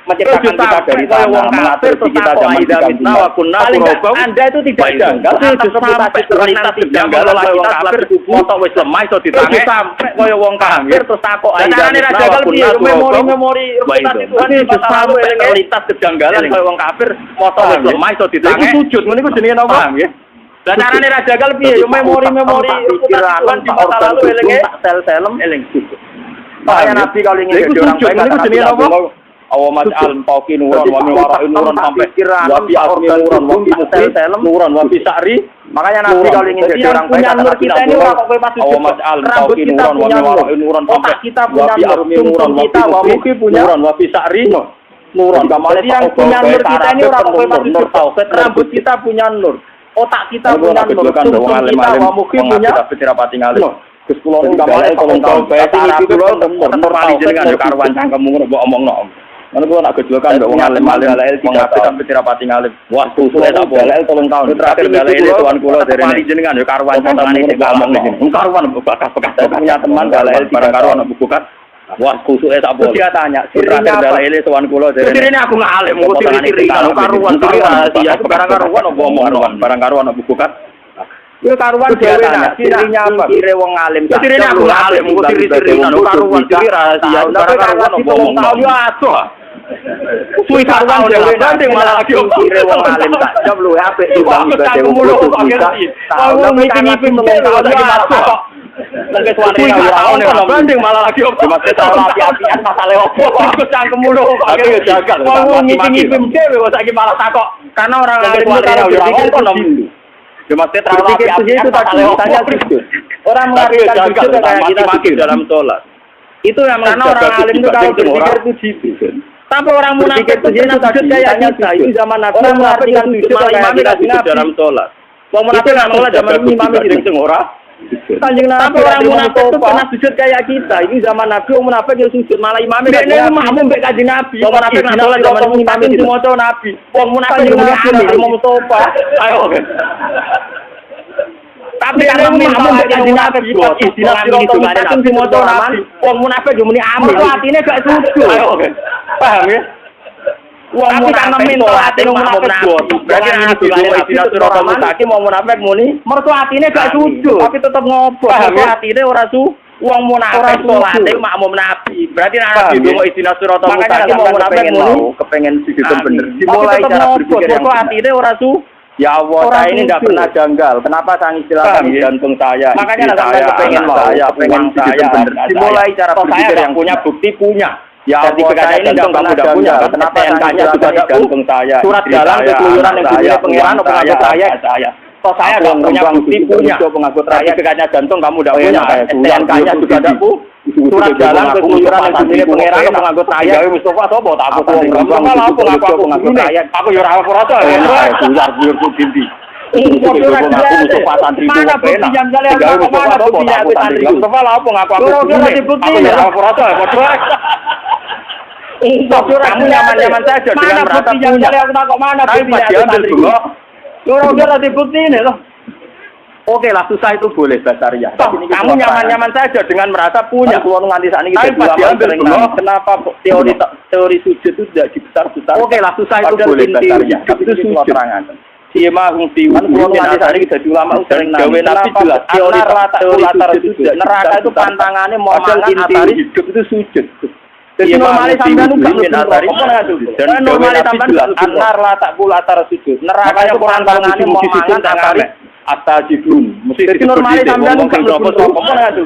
menciptakan kita dari tanah mengatur rezeki kita zaman di kandungan. Paling tidak Anda itu tidak janggal atas reputasi Tuhan nanti janggal kita kafir moto wis lemah iso ditangi sampai kaya wong kafir terus takok aida memori reputasi Tuhan itu sampai terlintas kejanggalan kaya wong kafir moto wis lemah iso ditangi sujud ngene iku jenenge napa nggih. Lah carane ra jagal piye yo memori Tuhan di masa lalu elinge sel-selem eling sujud. Makanya Nabi kalau ingin jadi orang baik niku jenenge napa? Awamat alam tauki nuran wa min wara'i nuran sampai wa bi asmi nuran wa bi sel-selem nuran wa bi sa'ri. Makanya Nabi kalau ingin jadi orang baik kata kita ini ora kok kowe pas awamat alam tauki nuran wa min wara'i nuran sampai kita punya nuran kita wa mugi punya nuran wa bi sa'ri nuran. Jadi yang punya nur kita ini ora kok kowe pas rambut kita punya nur. Otak kita punya nur, sumsum kita, wamuki punya. Kita bercerapati ngalih. Gus pulau ini gambarnya tolong tahu. Berarti ini pulau normal jenengan. Karuan cangkemmu mbok omongno. Mana pulau nak gejolkan mbok wong alim-alim kita bercerapati ngalih. Wah susuke tak boleh tolong tahu. Terakhir galai ini tuan kula derene jenengan yo karuan cangkemmu mbok omongno. Karuan bekas-bekas punya teman galai barang karuan mbok bukat. Wah kusuke tak boleh. Dia tanya, terakhir galai ini tuan kula derene. Direne aku ngalim, kok diri karuan rahasia. Barang karuan mbok omongno. Barang karuan mbok bukat. Yo karuan dhewe nak dirinya apa? Kire wong alim. Direne aku ngalim, kok diri karuan diri rahasia. Barang karuan mbok omongno. Yo adoh. Suwi karuan dhewe nanti malah lagi kire wong alim tak jawab lu apik timbang bisa. Tahu meeting-meeting lagi masuk. Lagi suami ora banding malah lagi opo. Mas ora api-apian masale opo. Kok cangkemmu lho kok jagal. Wong ngiping-ngiping dhewe kok saiki malah takok. Karena orang alim ora ngono. Ya Mas terlalu api-apian itu tadi tanya sujud. Orang mengartikan sujud kayak kita sujud dalam sholat. Itu yang karena orang alim itu kalau berpikir itu jitu. Tapi orang munafik itu sujud kayak kita. Itu zaman Nabi orang mengartikan sujud kayak kita sujud dalam sholat. Wong munafik nggak mulai zaman imam itu ora. Kanjeng Nabi orang munafik itu pernah sujud kayak kita. Ini zaman Nabi orang munafik yang sujud malah imamnya kayak makmum mbek Kanjeng Nabi. Wong munafik nang salat zaman imam itu maca Nabi. Wong munafik yo muni mau Mustofa. Ayo. Tapi kan makmum mbek Kanjeng Nabi kok istilah itu kan maca Nabi. Wong munafik yo muni amin. Kok atine gak sujud. Ayo. Paham ya? Tapi karena mental hati wong munafik berarti ini dulu istilah surat al-mustaqim wong munafik muni mergo atine gak sujud tapi tetep ngopo atine ora su wong munafik salate makmum nabi berarti nabi dulu istilah surat al-mustaqim wong munafik muni kepengin sujud bener dimulai cara berpikir kok atine ora su ya Allah saya ini tidak pernah janggal kenapa saya istilahkan jantung saya makanya saya kepengin saya bener dimulai cara berpikir yang punya bukti punya. Ya Allah, ini jantung kamu tidak punya. Kenapa SNK-nya juga ada jantung saya? Surat jalan keluyuran yang punya pengiran atau pengangkut saya. Kok saya tidak punya bukti punya pengangkut rakyat? Sertifikatnya jantung kamu tidak punya. SNK-nya juga ada surat jalan keluyuran yang punya pengiran atau pengangkut rakyat. Mustafa sopo tak aku Mustafa lah aku ngaku pengangkut rakyat. Aku yo ora apa-apa. Keluar buyur binti. Mustafa santri itu enak. Gawe Mustafa sopo tak aku santri. Mustafa lah aku ngaku aku. Aku yo ora apa-apa. Kamu nyaman-nyaman saja dengan merasa punya. Tapi pas diambil dulu, udah dibukti ini loh. Oke lah, susah itu boleh Basaria. Kamu nyaman-nyaman saja dengan merasa punya. Tapi pas diambil dulu, kenapa teori sujud itu tidak dibesar-besar? Oke lah, susah itu boleh Basaria. Itu sujud. Siema hungsiwan kulon nanti hari kita ulama sering gawe nabi jelas teori sujud neraka itu pantangannya mau mangan atari hidup itu sujud. Jadi normalis sampean nu gak min atari dan normalis sampean anar la tak pula atar sujud. Neraka itu Quran tangane mau mangan atari astajibun. Jadi normalis sampean nu gak mlebu neraka.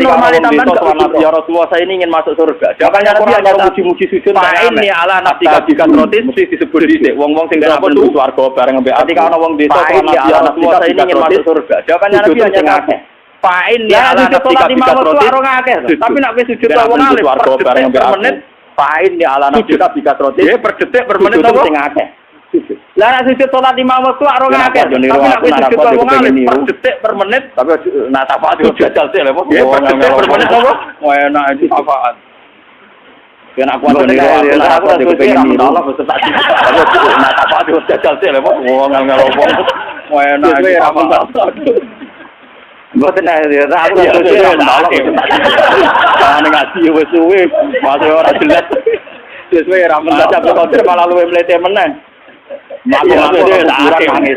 Normalis sampean gak ya Rasulullah saya ini ingin masuk surga. Jawabannya Nabi hanya muji-muji sujud. Fa'in ya ala nafsika bikatrotis mesti disebut dhisik wong-wong sing ora mlebu swarga bareng mbek ketika ana wong desa Nabi ala nafsika saya ini ingin masuk surga. Jawabannya Nabi hanya ngakeh. Fa'in ya ala nafsika bikatrotis tapi nek wis sujud wong alim swarga bareng mbek menit fa'in ya ala nafsika bikatrotis per detik per menit sing akeh. Lah nek sujud salat 5 waktu ora ngakeh tapi nek wis sujud wong alim per detik per menit tapi nak tafaat jajal sih lho per detik per menit apa enak iki tafaat. Yen aku aku pengen Allah wis tak nak tafaat jajal sih lho wong ngelopo enak iki tafaat. Mboten ya aku Allah kan ngaji wis suwe masih ora jelas wis wae ra mentajab malah luwe mlete meneh. Maku nangis.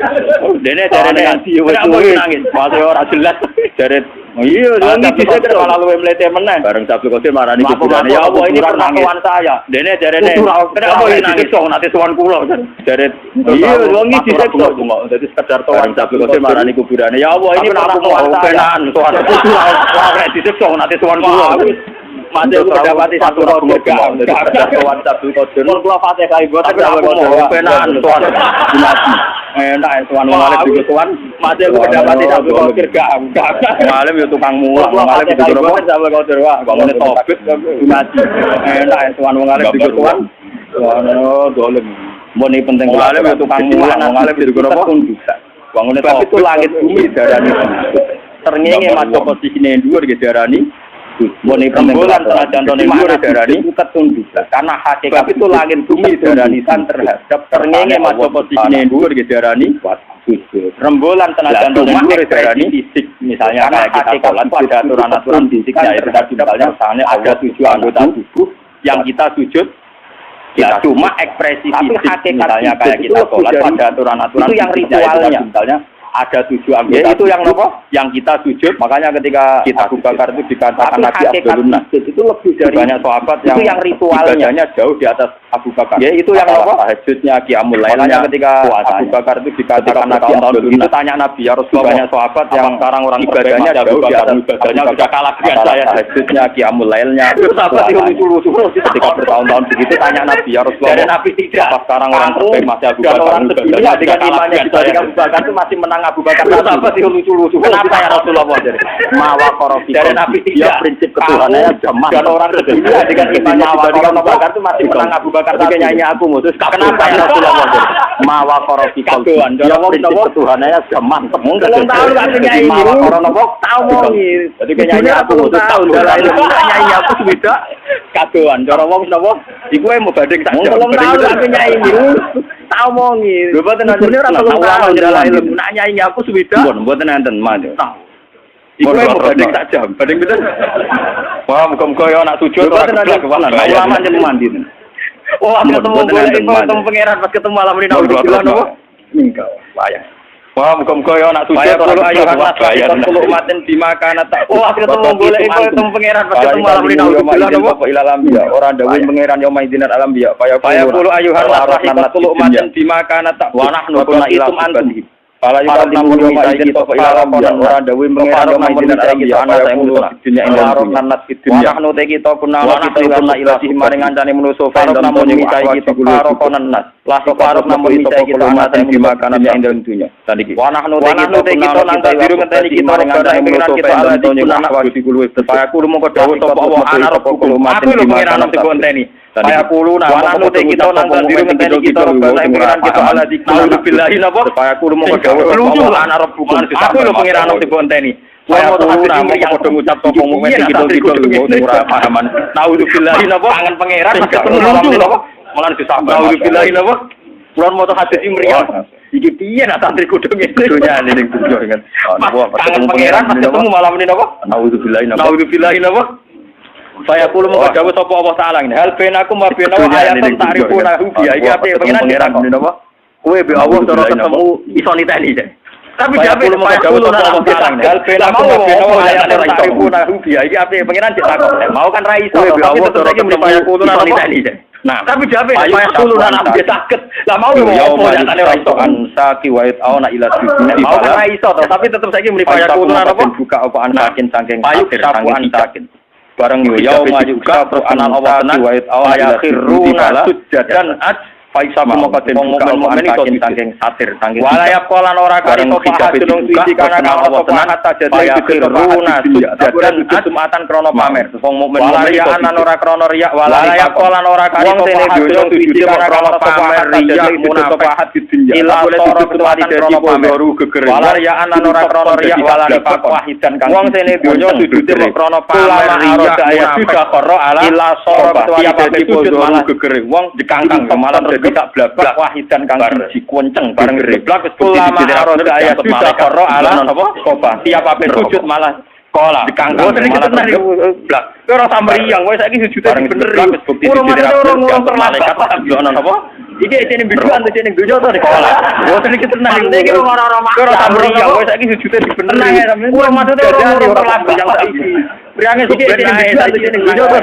Dene jarene ngaji wis suwe masih ora jelas jare iya nangis bisa malah luwe mlete meneh. Bareng Sabtu Qadir marani kuburan ya Allah ini perlakuan saya. Dene jarene kenapa nangis kok nanti sowan kula jare iya nangis bisa kok dadi sekedar sowan Sabtu Qadir marani kuburan ya Allah ini perlakuan saya. Sowan ora disiksa nanti sowan kula. Mate mendapati satu rogo gak kawan Sabtu Qadir. Kula Fatihah ibu tapi aku mau penan tuan dinasti. Enak tuan wong alim juga tuan. Mate mendapati Sabtu Qadir gak. Alim yo tukang mulang. Alim juga rogo Sabtu Qadir wah ngene topik dinasti. Enak tuan wong alim juga tuan. Ono dolem. Mone penting kula alim yo tukang mulang. Alim juga rogo ngene topik itu langit bumi darani. Terngenge maca posisine dhuwur ge darani. Mone rembulan senajan tone dhuwur darani ketunduk. Karena hakikat itu langit bumi darani san terhadap terngenge maca posisine dhuwur ge darani sujud. Rembulan senajan tone dhuwur darani fisik. Misalnya kayak kita sholat ada aturan-aturan fisiknya itu misalnya ada 7 anggota tubuh yang kita sujud. Ya cuma ekspresi fisik misalnya kayak kita sholat ada aturan-aturan itu yang ritualnya misalnya ada 7 anggota itu yang nopo yang kita sujud. Makanya ketika Abu Bakar itu dikatakan Nabi Abdul Nasir itu lebih dari banyak sahabat yang itu yang ritualnya jauh di atas Abu Bakar ya itu yang nopo tahajudnya qiyamul lailnya ketika Abu Bakar itu dikatakan Nabi Abdul Nasir itu tanya Nabi ya Rasulullah banyak sahabat yang sekarang orang ibadahnya jauh di atas ibadahnya sudah kalah dengan saya tahajudnya qiyamul lailnya sahabat itu lucu-lucu ketika bertahun-tahun begitu tanya Nabi ya Rasulullah dan Nabi tidak orang terbaik masih Abu Bakar orang sedunia dengan imannya dibanding Abu Bakar itu masih menang Abu Bakar sahabat itu lucu-lucu. Kenapa ya Rasulullah jadi mawa korofi dari Nabi tidak prinsip ketuhanannya jaman dan orang sedunia dengan imannya dibanding Abu Bakar itu masih menang Abu Bakar tapi nyanyi aku mutus kenapa ya Rasulullah jadi mawa korofi kolfi dia prinsip ketuhanannya jaman mungkin tahu artinya ini mawa korofi tahu mongi jadi nyanyi aku mutus tahun dalam nyanyi aku sudah kadoan cara wong napa iku mau banding saja belum tahu artinya ini tahu mongi lho boten nanti ora tahu njalai ilmu nak nyanyi aku sudah mboten enten mah tahu iku mau banding saja banding betul wah muga-muga ya nak sujud ora kebelan ulama jeneng mandi oh ketemu pangeran pas ketemu malam ini napa mingkau wayah wah muga-muga ya nak sujud ora ayuhan bayar maten dimakan tak wah ketemu golek ketemu pangeran pas ketemu malam ini napa ilalam ya ora dawuh pangeran ya maidinar alam ya paya kulo ayuhan rahmat maten dimakan tak wa nahnu kunna ilum antum Pala yukan namun maikin toko ilalam ya ora dawuh pangeran ya maidinar alam ya ana saya mulut dunya ing nanas dunya nahnu te kita kunna ilahi maring ngancane manusa farok namun kita farokonan nas lah farok namun kita ana saya dimakan ya ing dunya tadi wa nahnu te kita nanta biru ngenteni kita maring ngancane manusa kita ala dunya nak wadi kulo supaya kulo mongko dawuh sapa Allah ana rabbukum aku lho pangeran nang dikonteni saya kulo nah wa nahnu te kita nanta biru ngenteni kita pangeran kita ala dikna billahi napa supaya kulo mongko lucu ana rabbukum aku lho pangeran nang dikonteni saya mau padha ngucap sapa momen iki ora pahaman naudzubillahi napa kangen pangeran ketemu lucu napa malah disambut naudzubillahi napa kulon moto hadis mriyah iki piye nak santri kudu ngene dunya ning dunya dengan kangen pangeran pas ketemu malam ini napa naudzubillahi napa saya kulo mau dawuh sapa Allah taala ngene hal benakum wa benahu ayatan ta'rifuna hu bi iki ape pangeran napa kowe be Allah cara ketemu iso niteni Tapi dia kulo mau jauh sama tanggal bela mau ayat tarifuna rubiah iki ape pengiran ditakok. Mau kan ra iso tapi tetep iki mripaya kulo nang nah, tapi jabe supaya kulo nang ambek saged. Lah mau opo nyatane ora iso ansaki wa auna ila sujud. Mau kan ra iso tapi tetep saiki mripaya kulo nang apa buka apa saking akhir saking bareng yo ya maju ka anan Allah wa auna khiruna sujadan Faisa mongkoten momen itu saking satir saking walayap kolan ora kari topahat dunung suci kana Allah hatta jadi kiruna sujadan jumatan krono pamer wong mukmin walayaan ora krono riya walayap kolan ora kari topahat dunung suci kana krono pamer riya munafiqat didunya ila soro jumatan krono pamer walayaan ora krono riya walani wahidan kang wong sene donya sujud krono pamer riya ayat sudah qara ala ila soro jadi malah gegere wong dikangkang malah tidak blabak wahidan kang siji kunceng bareng blabak wis bukti di ayat sudah qara ala apa coba tiap ape sujud malah kola dikangkang malah blak ora samriyang wis saiki sujude bener wis bukti di malaikat ono apa iki cene biduan cene gojo to kola boten iki tenan iki ora samriyang wis saiki sujude bener ora maksude ora labak yang saiki priange iki cene biduan cene gojo to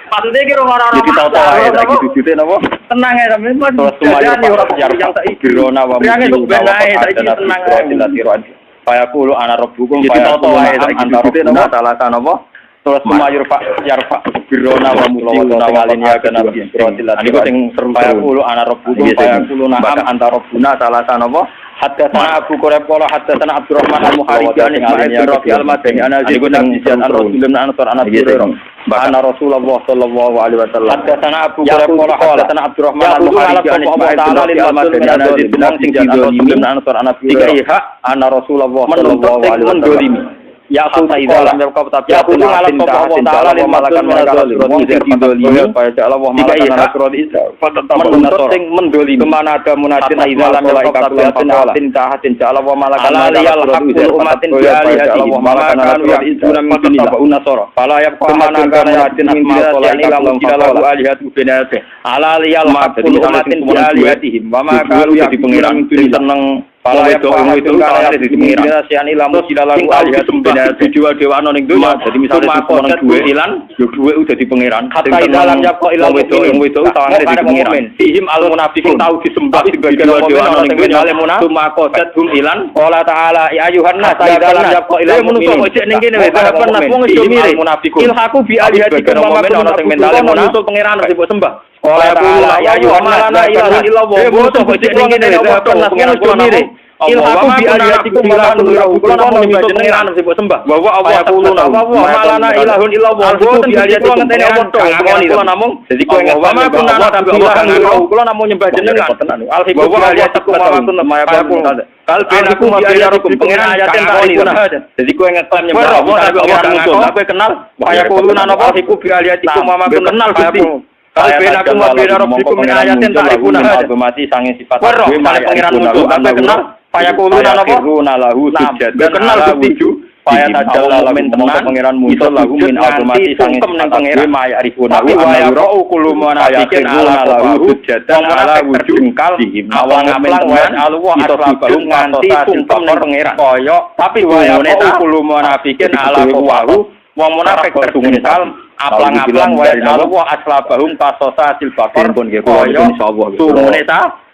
maksudnya kira orang-orang jadi tahu-tahu aja lagi sujudnya napa tenang ya sampean terus lumayan yang tak igrona wa mungkin tenang dilatih saya kulo anak rebukum saya tahu-tahu aja lagi sujudnya napa salah napa terus lumayan Pak yarfa igrona wa mungkin nawalin ya kana dilatih sing seru saya kulo anak rebukum saya kulo na'am antara buna salah napa Haddatsana Abu Quraib qala haddatsana Abdurrahman al-Muharrijani Ismail Rafi al-Madani ana Zaid bin Ziyad al-Rasulullah an-Ansar an Abi Hurairah anna Rasulullah sallallahu alaihi wasallam haddatsana Abu Quraib qala haddatsana Abdurrahman al-Muharrijani Ismail Rafi al-Madani ana Zaid bin Ziyad al-Rasulullah an Ansar an Abi Hurairah anna Rasulullah sallallahu alaihi wasallam ya aku dalam jawab tapi aku malam Allah taala lil malakan menadzali wong sing didolimi supaya Allah malakan nasrul isa menuntut sing mendolimi kemana ada munajat dalam malaikat Allah tintahatin Allah malakan nasrul umatin supaya Allah malakan nasrul isa min nasara fala kemana ada munajat min malaikat Allah lalu alihatu binate ala liyal maqul umatin aliyatihim wa ma kanu di pengiran seneng Pala itu kalau ada di pengiran siani lamu silalu alihah sembena tujuh dewa ning dunya jadi misalnya orang duwe ilan duwe udah di pengiran hatta dalam yapko ilang itu tawang ada di pengiran ihim al munafiqun tahu disembah sebagai dewa ning dunya tumakodat hum ilan qala ta'ala ya ayuhan nas dalam yapko ilang menuso ojek ning kene wis pernah wong iso mirip ilhaku bi alihatikum wa ma sing mentale menuso pengiran sing sembah Qala ta'ala ya ayuhan nas ilaha illallah boso ojek ning kene wis pernah pengiran kula mirip ilhaku bi alihatikum wa kula namung nyembah pengiran sing sembah wa Allah quluna wa malana ilahun illallah boten bi alihatikum ngenteni Allah kula namung dadi kowe ngomong kuna sampe Allah kula namung nyembah jenengan alhibu bi alihatikum wa kunna ma yaqul kalbenaku biayarukum pengiran ayatin ta'rifuna hada jadi kowe ngeklaim nyembah Allah tapi Allah muncul kowe kenal wa yaquluna napa alhibu bi alihatikum wa kenal Gusti kalbenaku biayarukum min ayatin ta'rifuna hada mati sange sifat pengiran muncul tapi kenal Paya kuluna napa? Kuluna lahu sujud. Kenal Gusti. Paya tajal alamin tenan pangeran muncul lahu min automati sange pangeran maya arifuna wa ra'u kulumana yakin ala lahu sujud ala wujud awang aplang wa alwa asbabum nganti sungkem ning pangeran. Kaya tapi wa kulumana yakin ala wahu wong munafik tertunggal aplang-aplang wa alwa asbabum kasosa silbakon pun nggih kaya sumune ta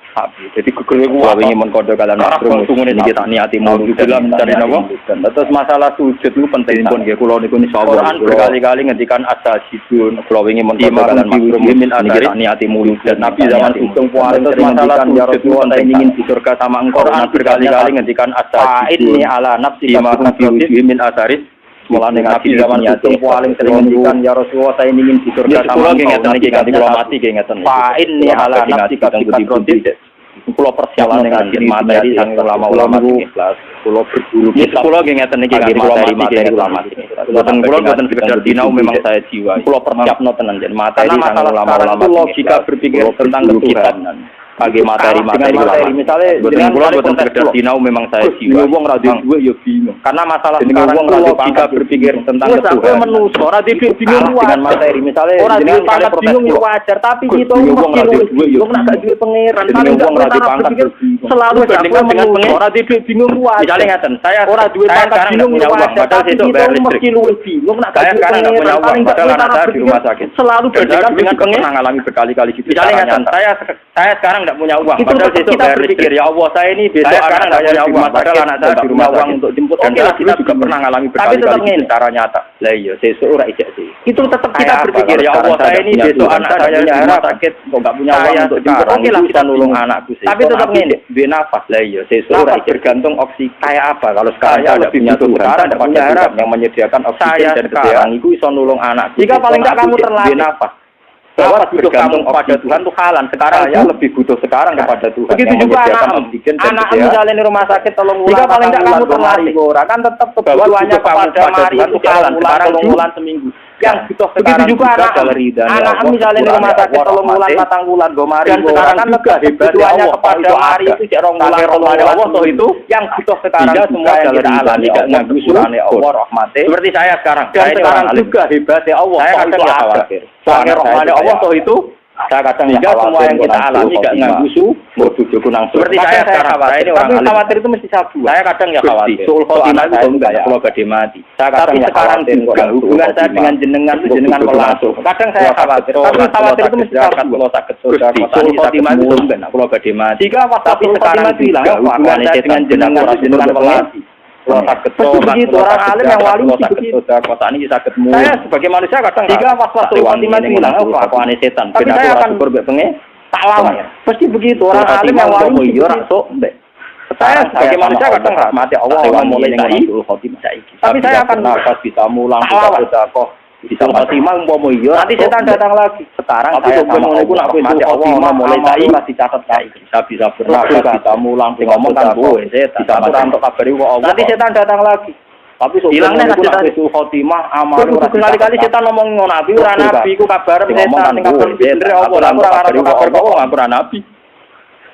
jadi gegere kuwi wingi men kodho kalan makrum niki tak niati mau dalam cari napa terus masalah sujud itu penting pun nggih kula niku insyaallah berkali-kali ngendikan asajidun kula wingi men kodho kalan makrum niki tak niati mau Nabi zaman sugeng paling masalah ya Rasulullah ingin di surga sama engkau berkali-kali ngendikan asajidun ala nafsi min asaris mulane Nabi zaman itu paling sering ngendikan ya Rasulullah saya ingin di surga sama engkau ngeten kula mati ngeten fa inni ala nafsi kula persiapan dengan materi sang ulama-ulama ikhlas kula berburu kula ngeten iki materi ulama boten sekedar dinau memang saya jiwa kula persiapno tenan jen materi sang ulama-ulama logika berpikir tentang ketuhanan bagi materi misalnya kula boten sekedar dinau memang saya jiwa wong ra duwe yo bingung karena masalah sekarang logika berpikir tentang Wes aku ketuhanan. menungso ora bingung Dengan materi misalnya ora jenengan duwe pangkat protes bingung kok. yo wajar tapi Kok kita bingung wong mesti ra duwe duwe yo wong nak gak duwe pangeran Jadi paling wong gak ra duwe cara pangkat berpikir yo bingung. selalu Lu bandingkan aku dengan menungso pengen- ora duwe bingung wajar Misalnya ngaten, saya ora duwe saya pangkat sekarang bingung nggak punya yo uang, wajar padahal tapi itu kita bayar listrik. mesti luwih bingung nak gak Saya duwe sekarang nggak punya pangeran uang, paling gak padahal duwe anak cara saya di berpikir rumah sakit. selalu Padahal bandingkan dulu dengan juga pengen pernah ngalami berkali-kali gitu. Misalnya Misalnya ngaten, ngaten, saya sekarang nggak punya uang, itu padahal tetap itu kita bayar berpikir listrik. ya Allah saya ini besok Saya anak sekarang nggak saya punya di uang, rumah padahal sakit anak saya di nggak rumah punya uang sakit. untuk jemput Dan oke saya lah dulu juga pernah ngalami tapi tetap berkali-kali ngene secara nyata. Lah iya, sesuk ora ijek sih. itu tetap kita Kayak apa berpikir kalau ya Allah sekarang saya ini punya besok Tuhan, anak saya saya di punya rumah harapan. sakit Kok nggak punya Saya uang untuk sekarang, jemput? oke lah, Aku kita bisa nulung bingung. anakku sih. Tapi Kok tetap aku ngene. duwe nafas. Lah iya, sesuk Nafas ora ijek. bergantung oksigen Kayak apa kalau sekarang Saya saya lebih punya butuh Tuhan, Tuhan, saya tidak punya punya Tuhan harapan. yang menyediakan oksigen Saya dan sekarang, sekarang itu iso nulung anakku. jika paling Kok tidak aku kamu duwe terlatih nafas. bahwa Bahwa butuh kamu kepada oksigen. Tuhan itu halan sekarang Saya lebih butuh sekarang kepada Tuhan. begitu yang juga menyediakan anak oksigen dan anak kesehatan. misalnya di rumah sakit tolong ulang jika paling tidak kamu terlatih kan tetap kebutuhannya kepada mari itu halan sekarang tolong ulang seminggu yang butuh sekarang juga anak misalnya di rumah sakit tolong ulang patang bulan gomari dan sekarang kan tetap kebutuhannya kepada mari itu cek rong ulang Allah toh itu yang butuh sekarang semua yang kita alami gak nganggu surane Allah rahmati Seperti saya sekarang. dan Saya ini sekarang orang alim. juga hebatnya Allah Saya toh kadang itu ya ada khawatir. soalnya Saya rahmati itu Allah kayak toh itu Saya kadang sehingga ya semua yang kita khawatir, alami gak nganggu bodoh nang. seperti Kadang saya sekarang, khawatir saya ini orang tapi alim. khawatir itu mesti sabu Saya kadang ya khawatir. Soal khotimah itu saya enggak ya. kalau badhe mati. Saya kadang Tapi ya sekarang khawatir juga kok hubungan saya khotimah. dengan jenengan itu jenengan Bodoh melangsung. nang. Kadang saya khawatir, tapi khawatir itu mesti sabu. Kalau sakit Gusti, saudara soal khotimah itu enggak. kalau badhe mati. Jika waktu Tapi soal sekarang khotimah itu hilang, juga hubungan hubungan saya dengan jenengan itu jenengan melangsung. Kalau sakit Pasti begitu, orang alim yang wali mesti begitu. kota ini sakitmu. Saya sebagai manusia kadang jika waktu khotimah itu hilang, kelakuan setan. tapi saya akan syukur mbek pengen tak lama ya. Pasti begitu, orang alim yang wali mesti yo ora begitu. sok mbek. Saya sebagai manusia kadang rahmati Allah mulai saiki. Tapi saya akan nafas bisa mulang tak lawan. sedekah bisa khotimah umpama yo Nanti setan datang lagi. sekarang Tapi saya sama sama Allah, rahmati Allah mulai saiki masih catat saiki bisa bernafas Betul, bisa mulang Sing ngomong kan kowe, setan. bisa ora untuk kabari kok Allah Nanti setan datang lagi. tapi Hilangnya hilangnya setan. setan khotimah amal Kudu kali-kali setan ngomong ngono nabi ora nabi ku kabar setan sing kabar bener apa ora ora kabar kok aku ora nabi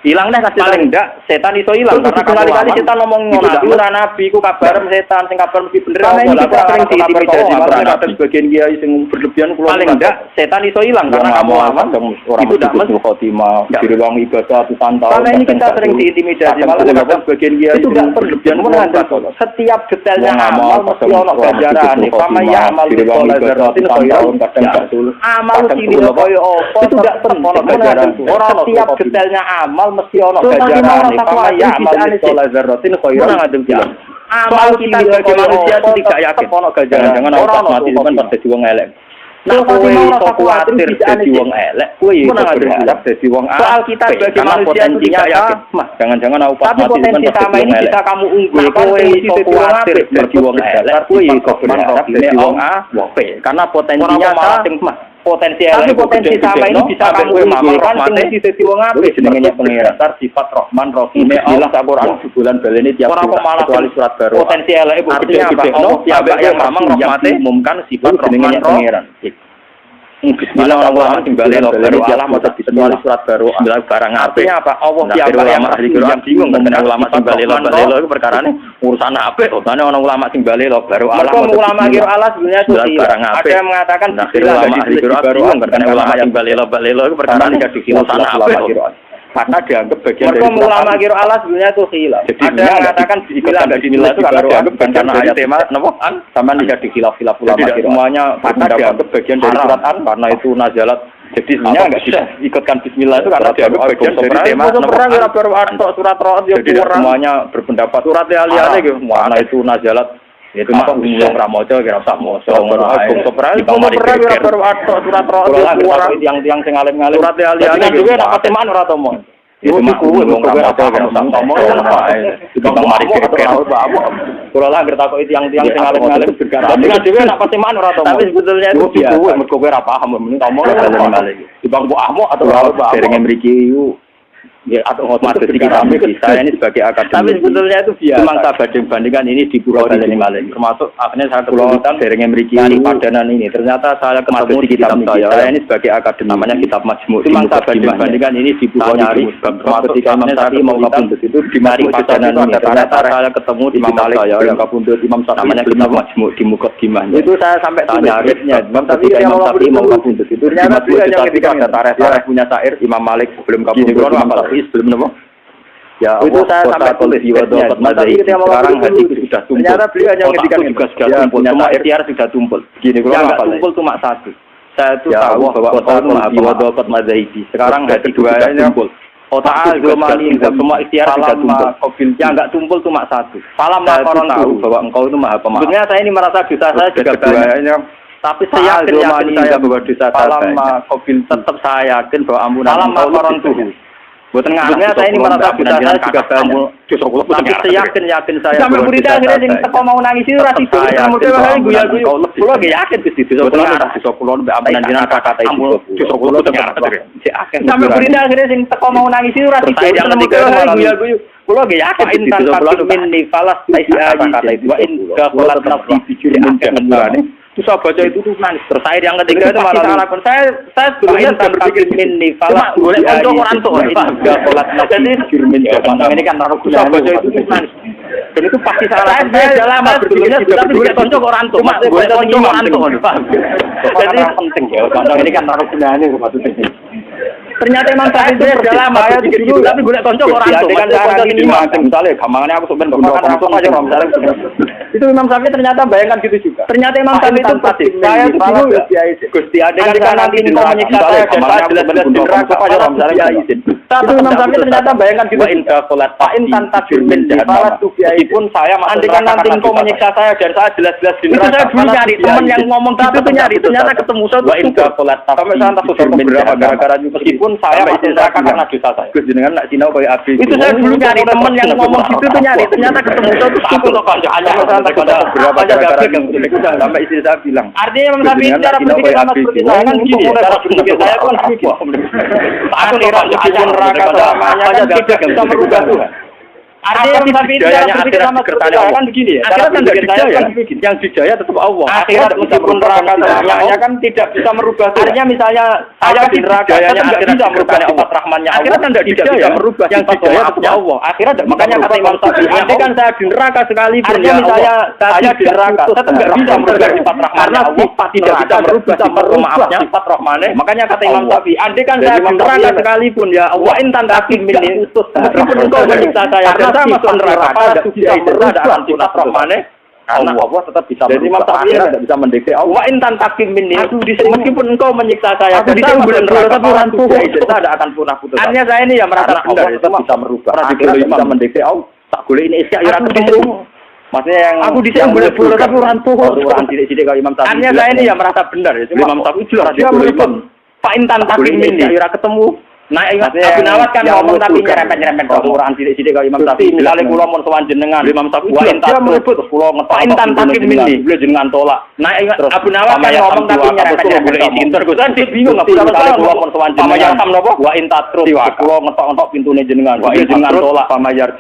hilangnya kasih paling ndak setan iso hilang karena kali-kali setan ngomong ngono nabi ora nabi ku kabar setan sing kabar mesti bener apa ora ora sering diintimidasi malah sebagian kiai sing berlebihan kula paling ndak setan iso hilang karena kamu lama orang itu ndak mesti khotimah di ruang ibadah ratusan tahun karena ini kita sering diintimidasi malah sebagian kiai itu nggak berlebihan setiap detailnya amal mesti ono ganjaran sama ya amal di ruang ibadah ratusan tahun kadang gak sul amal sini koyo apa itu gak ono ganjaran ora setiap detailnya amal mesti ono ganjaran sama ya amal sholat zarratin khairan ngadem bilang amal kita sebagai manusia itu tidak yakin ono ganjaran jangan orang mati kan pas dadi wong elek Nah, kowe iso kuwatir dadi wong elek kowe iso berharap dadi wong soal kita sebagai manusia itu tidak yakin mas jangan-jangan aku pas tapi mati potensi sama ini bisa kamu unggul kowe iso kuwatir dadi wong elek kowe iso berharap dadi wong karena potensinya salah mas potensi tapi potensi sama ini bisa kamu unggulkan sing mesti dadi wong apik jenenge pengira sifat Rahman Rahim Allah Al-Qur'an bulan balene tiap kecuali surat baru potensi elek artinya apa Allah tiap yang mamang rahmate umumkan sifat Rahman Rahim Bismillah orang-orang sing bali baru Allah maca kecuali surat baru barang apik artinya apa Allah tiap yang ahli Quran bingung kan ulama sing bali itu perkarane urusan apik makane ana ulama sing bali baru Allah maca ulama kira Allah sebenarnya itu ada yang mengatakan ulama ahli Quran bingung kan ulama sing bali itu perkarane urusan apik karena dianggap bagian dari ulama kira Allah sebenarnya itu khilaf. Ada yang mengatakan bismillah enggak dinilai itu karena dianggap bagian dari tema napa? Sama tidak dikhilaf-khilaf ulama kira. Semuanya karena dianggap bagian dari surat An karena itu nazalat. Jadi sebenarnya enggak bisa ikutkan bismillah itu karena dianggap bagian dari tema napa? Surat Ra'd Jadi semuanya berpendapat surat liane gitu. Karena itu nazalat itu mah wong ra maca kira usah maca ngono ae. Surat Ra'd yang sing alim-alim surat liane juga nek pateman ora to mon. Itu mah wong ra maca kira usah ngomong ngono ae. Dibang mari kira kula lah anggere takoki tiang-tiang sing alim-alim berganti dhewe nek pateman ora to. Tapi sebetulnya itu kuwe mergo kowe ora paham mending ngomong balik. Dibang mbok ahmo atau ora derenge mriki Ya, atau masuk sedikit saya ini sebagai akademisi. Tapi sebetulnya itu biasa. Memang saya bandingkan ini di Pulau Bali, termasuk akhirnya saya kesulitan dereng memiliki padanan ini. Ternyata saya ketemu di kitab saya ini sebagai akademisi namanya kitab Majmu'. Memang saya bandingkan ini di Pulau Nyari, termasuk ketika Imam Syafi'i mau kabundut itu di mari padanan ini. Ternyata saya ketemu di Imam Syafi'i yang kabundut Imam Syafi'i namanya kitab Majmu' di Muqaddimahnya. Itu saya sampai nyarinya. Imam Syafi'i mau kabundut itu ternyata beliau ketika ada tarikh punya syair Imam Malik sebelum kabundut sebelum nemu ya itu saya sampai tulis tapi sekarang hatiku sudah tumpul ternyata beliau hanya ngedikan juga sudah punya ikhtiar sudah tumpul gini kalau nggak tumpul cuma satu saya itu tahu bahwa kota Wadawat Mazhabi sekarang hati dua tumpul kota Al-Gomani semua ikhtiar sudah tumpul yang nggak tumpul cuma satu falam laporan tahu bahwa engkau itu maha pemaaf sebenarnya saya ini merasa dosa saya juga banyak tapi saya yakin saya bahwa dosa saya banyak tetap saya yakin bahwa ampunan engkau itu buatan ngarangnya saya ini merasa dosa saya juga banyak. Tapi seyakin saya. Sampai berita akhirnya yang teko mau nangis itu rasi itu. Kamu saya guya-guyu. Pulau gak yakin di dosa pulau mbak ampunan jenengan kata itu. Pulau sampai berita akhirnya yang teko mau nangis itu rasi itu. Kamu saya guya-guyu. Pulau gak yakin di dosa pulau min falas kata itu. Wa in qalat nafsi bijur min jangan. Itu saya baca itu tuh nangis. Terus saya yang ketiga itu malah saya sebelumnya berpikir ini falas boleh untuk orang tua enggak sholat jadi ini kan naruh saya baca itu tuh nangis dan itu pasti salah saya lama sebelumnya tapi boleh tonjok orang tua boleh tonjok orang tua jadi penting ya contoh ini kan naruh gunanya maksudnya ternyata emang saya sudah lama saya dulu tapi boleh tonjok orang tua kan cara ini misalnya gampangannya aku sebenarnya itu Imam Syafi'i ternyata bayangkan gitu juga. Ternyata Imam Syafi'i itu pasti. Saya itu dulu Gusti adegan nanti kau menyiksa saya dan saya jelas-jelas di neraka pada Rasulullah izin. Itu Imam Syafi'i ternyata bayangkan gitu. Fa'in tanpa firmin jahat. Meskipun saya adegan nanti kau menyiksa saya dan saya jelas-jelas di neraka. Itu saya dulu nyari teman yang ngomong gitu tuh nyari. Ternyata ketemu saya sampai saya entah sudah beberapa gara-gara meskipun saya masih neraka karena dosa saya. Gus jenengan nak sinau kayak Abi. Itu saya dulu nyari teman yang ngomong gitu tuh nyari. Ternyata ketemu saya tuh cukup loh hanya berapa gara-gara sampai istri saya bilang artinya Imam Syafi'i secara berpikir sama seperti saya kan gini cara berpikir saya kan begini aku tidak neraka selamanya kan tidak bisa merubah Tuhan artinya Imam Syafi'i secara berpikir sama seperti saya kan begini ya akhirat kan dari saya kan begini yang dijaya tetap Allah akhirat meskipun neraka selamanya kan tidak bisa merubah Tuhan artinya misalnya saya di neraka tetap tidak bisa merubah sifat rahmannya akhirat kan tidak bisa merubah yang dijaya tetap Allah akhirat makanya kata Imam Syafi'i andai kan saya di neraka sekalipun artinya misalnya saya di neraka tetap tidak bisa merubah sifat rahmannya Allah tidak bisa merubah sifat maafnya sifat rahmannya makanya kata Imam Syafi'i andai kan saya di neraka sekalipun ya Allah intan takim min utus meskipun engkau menyiksa saya saya masuk neraka tidak bisa merubah sifat rahmannya karena Allah tetap bisa merubah. Jadi Imam Syafi'i tidak bisa mendikte Allah. Wa intan takim minni. Meskipun engkau menyiksa saya, saya bulan tapi rantu saya tidak akan punah putus. Artinya saya ini ya merasa benar tetap bisa merubah. Karena bisa mendikte Allah. Tak boleh ini isya ya ketemu. Maksudnya yang aku di sini boleh bulan tapi rantu. Orang tidak kalau Imam Syafi'i. Artinya saya ini ya merasa benar ya. Imam Syafi'i jelas dia merubah. Pak intan takim minni ya ketemu. Nah, Abu Nawas kan ngomong tapi nyerempet-nyerempet kok Quran sithik-sithik kaya Imam Syafi'i. Misale kula mun sowan jenengan Imam Syafi'i wa inta merebut kula ngetok takim minni, beliau jenengan tolak. Nah, Abu Nawas kan ngomong tapi nyerempet-nyerempet pinter Gus. Kan bingung Abu Nawas kula mun sowan jenengan napa? Wa inta terus kula ngetok-ngetok pintune jenengan. Wa jenengan tolak pamayar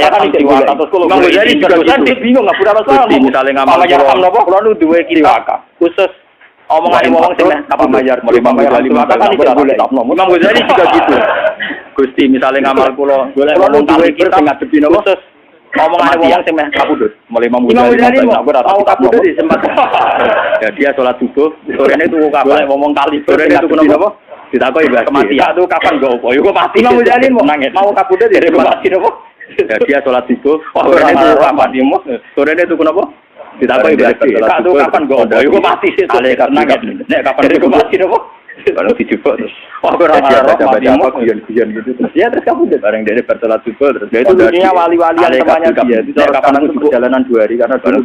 kan diwaka terus kula jadi kan bingung Abu Nawas misale ngamal kula nu duwe kitab khusus omongan wong sing apa mayar Imam Ghazali juga gitu. Gusti misalnya ngamal kula ngomong duwe kita ngadepi napa terus omongan wong sing kabudut mulai Imam Ghazali mau kabudut di sempat ya dia sholat subuh sorene tuku kabeh ngomong kali sorene tuku napa ditakoki kematian itu kapan go opo yo mati Imam Ghazali mau kabudut ya mati napa ya dia sholat subuh sorene tuku kapan dimo sorene tuku napa ditakoki berarti kak tuh kapan go yo mati sih karena nek kapan go mati napa kalau dijebak terus orang baca apa guyon gitu terus ya terus kamu bareng dari bersolat subuh terus itu dunia wali-walian semuanya dia itu kapan aku perjalanan 2 hari karena dulu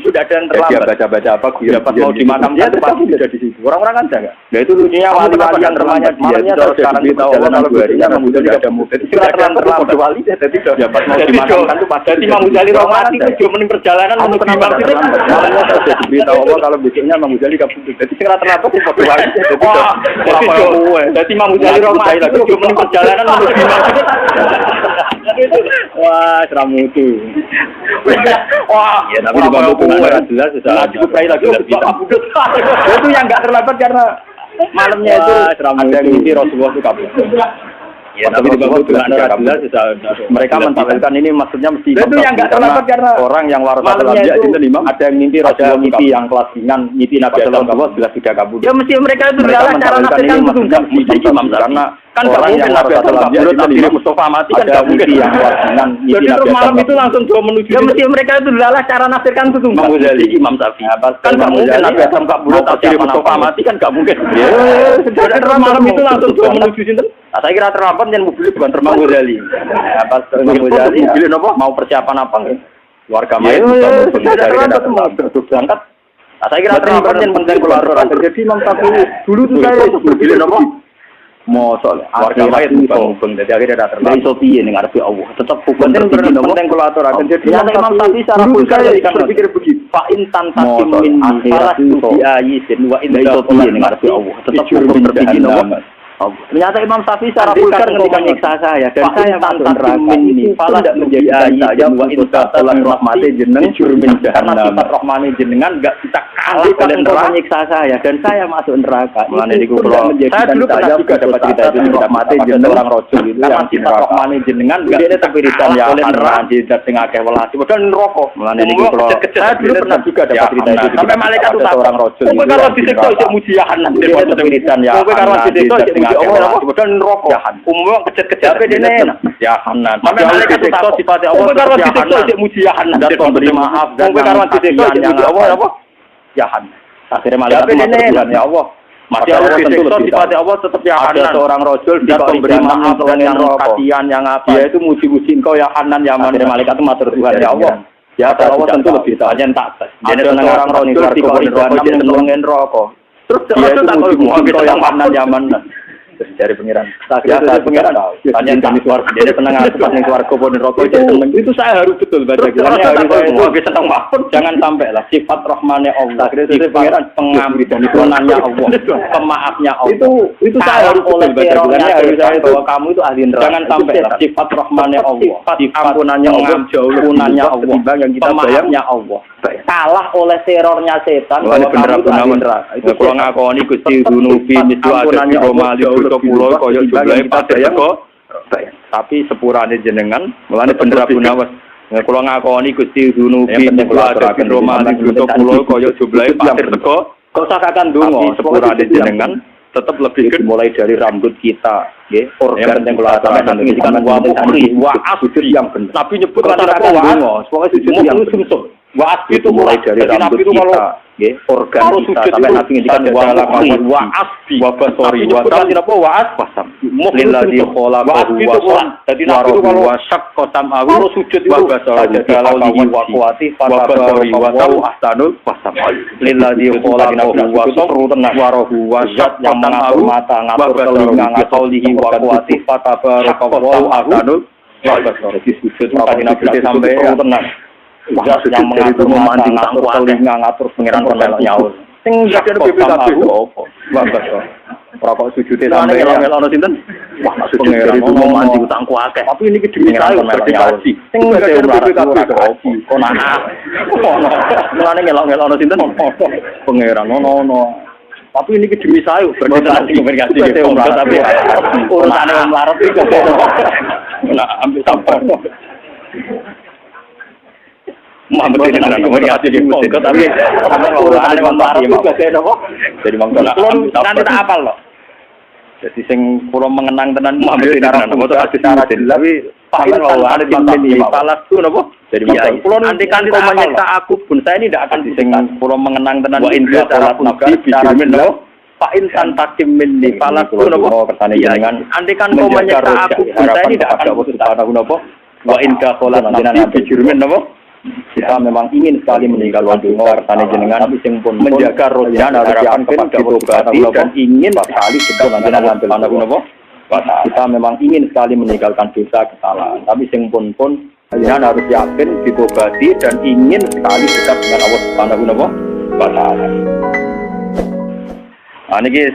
sudah ada terlambat dia baca apa guyon dapat mau dimakamkan itu pasti sudah di situ Orang-orang kan jaga. Nah itu lucunya wali-wali yang rumahnya dia itu sekarang kita kalau dua Imam Ghazali ada mobil. Itu terlambat wali jadi ya pas mau dimakamkan tuh pasti Imam Ghazali rohmati itu cuma mening perjalanan menuju Imam itu. Makanya saya jadi beritahu Allah kalau besoknya Imam Ghazali kabur. Jadi segera terlambat itu pada wali jadi Imam Ghazali rohmati itu cuma mening perjalanan menuju Imam itu. Wah, seramu itu. Wah, ya tapi di bawah itu jelas sudah dikupai lagi itu yang enggak terlambat karena malamnya itu ada yang mimpi Rasulullah itu kabur. Ya, tapi di bawah itu jelas mereka mentafsirkan ini maksudnya mesti itu yang enggak terlambat karena orang yang warasatul anbiya itu ada yang mimpi Rasulullah mimpi yang kelas ringan mimpi Nabi Sallallahu jelas sudah kabur. Ya mesti mereka itu adalah cara menafsirkan itu mesti imam karena kan orang yang warasatul anbiya itu Mustafa mati kan enggak mungkin yang kelas ringan mimpi Nabi malam itu langsung dua menuju. Ya mesti mereka itu adalah cara menafsirkan itu Imam Ghazali Imam Syafi'i kan enggak mungkin Nabi kabur tapi Mustafa mati kan enggak mungkin. Ya malam itu langsung dua menuju sinten? Saya kira terlambat yang mobil bukan terbang Ghazali. Pas Imam Ghazali mobil apa? Mau persiapan apa nih? Warga main sudah terlambat semua berangkat. Saya kira terlambat yang penting keluar. Jadi Imam Syafi'i dulu tuh saya mobil apa? Mau soal warga main bukan jadi akhirnya ada terlambat. Dari Sophie ini ngarep Allah. Tetap hukum penting keluar. Jadi Imam Syafi'i secara vulgar berpikir begitu. Fa in tantakim min falas tu biayisin wa in Sophie ini ngarep Allah. Tetap hukum berpikir ternyata Imam Syafi'i secara vulgar ketika menyiksa saya dan saya masuk neraka ini falah tidak menjadi ayat saja wa insalan rahmati jeneng jurmin jahannam karena sifat rahmani jenengan enggak bisa kalah oleh neraka menyiksa saya dan saya masuk neraka mulane niku kula saya dulu pernah juga dapat cerita itu rahmati jeneng orang rajul itu yang sifat rahmani jenengan enggak dene tepiritan ya oleh neraka didat sing akeh welas padahal neraka mulane niku kula saya dulu pernah juga dapat cerita itu sampai malaikat itu orang rajul itu kalau disiksa iso muji jahannam dene tepiritan ya kalau disiksa Allah kemudian rokok umum kecet-kecet dene jahanam sampai malaikat itu takut sifat Allah karo disiksa sik muji jahanam dan memberi maaf dan karo disiksa sik muji Allah apa jahanam akhirnya malaikat itu ya Allah masih Allah disiksa sifat Allah tetap jahanam ada seorang rajul dan memberi maaf dan yang kasihan yang apa dia itu muji-muji engkau ya Hanan ya Man malaikat itu matur Tuhan ya Allah ya Allah tentu lebih tahu aja tak ada seorang rajul di jahanam senengen rokok terus dia itu muji-muji engkau ya Hanan ya Man dari pengiran. Ya, dari pengiran. Tanya kami suarga. Jadi penengah tempat yang suarga pun rokok itu saya harus betul baca. Senang maafun. Jangan sampai lah sifat rahmane Allah. Itu pengiran pengampunannya Allah, pemaafnya Allah. Itu saya harus betul baca. Harus saya bahwa kamu itu ahli neraka. Jangan sampai lah sifat rahmane Allah, sifat ampunannya Allah, ampunannya Allah, pemaafnya Allah. Kalah oleh terornya setan. Ini bener ahli neraka. Itu kalau ngakoni Gusti Dunubi mislu ada di Roma Libuto Pulau Koyo Jumlahi pada kok tapi sepurane jenengan mulane bener Gunawas kalau ngakoni Gusti Dunubi mislu ada di Roma Libuto Pulau Koyo Jumlahi pada kok usah kakan donga sepurane jenengan tetap lebih mulai dari rambut kita nggih organ yang kula aturaken kan wa asli yang bener Nabi nyebut kata wa pokoke sujud yang sumsum wa asli itu mulai dari rambut kita nggih organ kita sampai Nabi ngendikan wa asli wa basori wa apa wa asbasam lillazi khalaqahu wa dadi Nabi itu kalau syaqqa sam'ahu sujud wa basori wa quwwati wa basori wa ahsanul basam lillazi khalaqahu wa sabru tenawarahu wa syaq yang mengatur mata ngatur telinga ngatur lihi wa quwwati fatabarakallahu ahsanul basori sujud Nabi sampai tenang zat yang mengatur mata, ngatur telinga, ngatur pengiran permelok nyaur. Sing jadi BPKB itu apa? Bagus kok. Rokok sujudnya sampai ngelok-ngelok sinten? Wah, pengiran itu mau mandi utangku akeh. Tapi ini demi saya berdikasi. Sing jadi BPKB itu apa? Kok nah. Mulane ngelok-ngelok sinten? Pengiran ono. Tapi ini demi saya berdikasi. Tapi urusane wong larut iki kok. Nah, ambil sampah. Muhammad bin Abdul Wahab jadi monggo tapi ada mantar juga saya kok. Jadi monggo nanti tak apal loh. Jadi sing kula mengenang tenan Muhammad bin Abdul Wahab secara tapi paham bahwa ada di palas itu napa? Jadi monggo kula andikan kau menyiksa aku pun saya ini tidak akan sing kula mengenang tenan wa inda salat nabi bijirmin napa? Pak insan takim min di palas itu napa? Kersane jenengan andikan kau menyiksa aku pun saya ini tidak akan napa? Wa inda salat nabi bijirmin napa? Kita memang ingin sekali meninggalkan dunia karena jenengan menjaga rohnya harapan ditobati dan ingin sekali kita memang ingin sekali meninggalkan dosa kesalahan. Tapi sing pun jenengan harus yakin ditobati dan ingin sekali dekat dengan Allah Subhanahu wa taala. Niki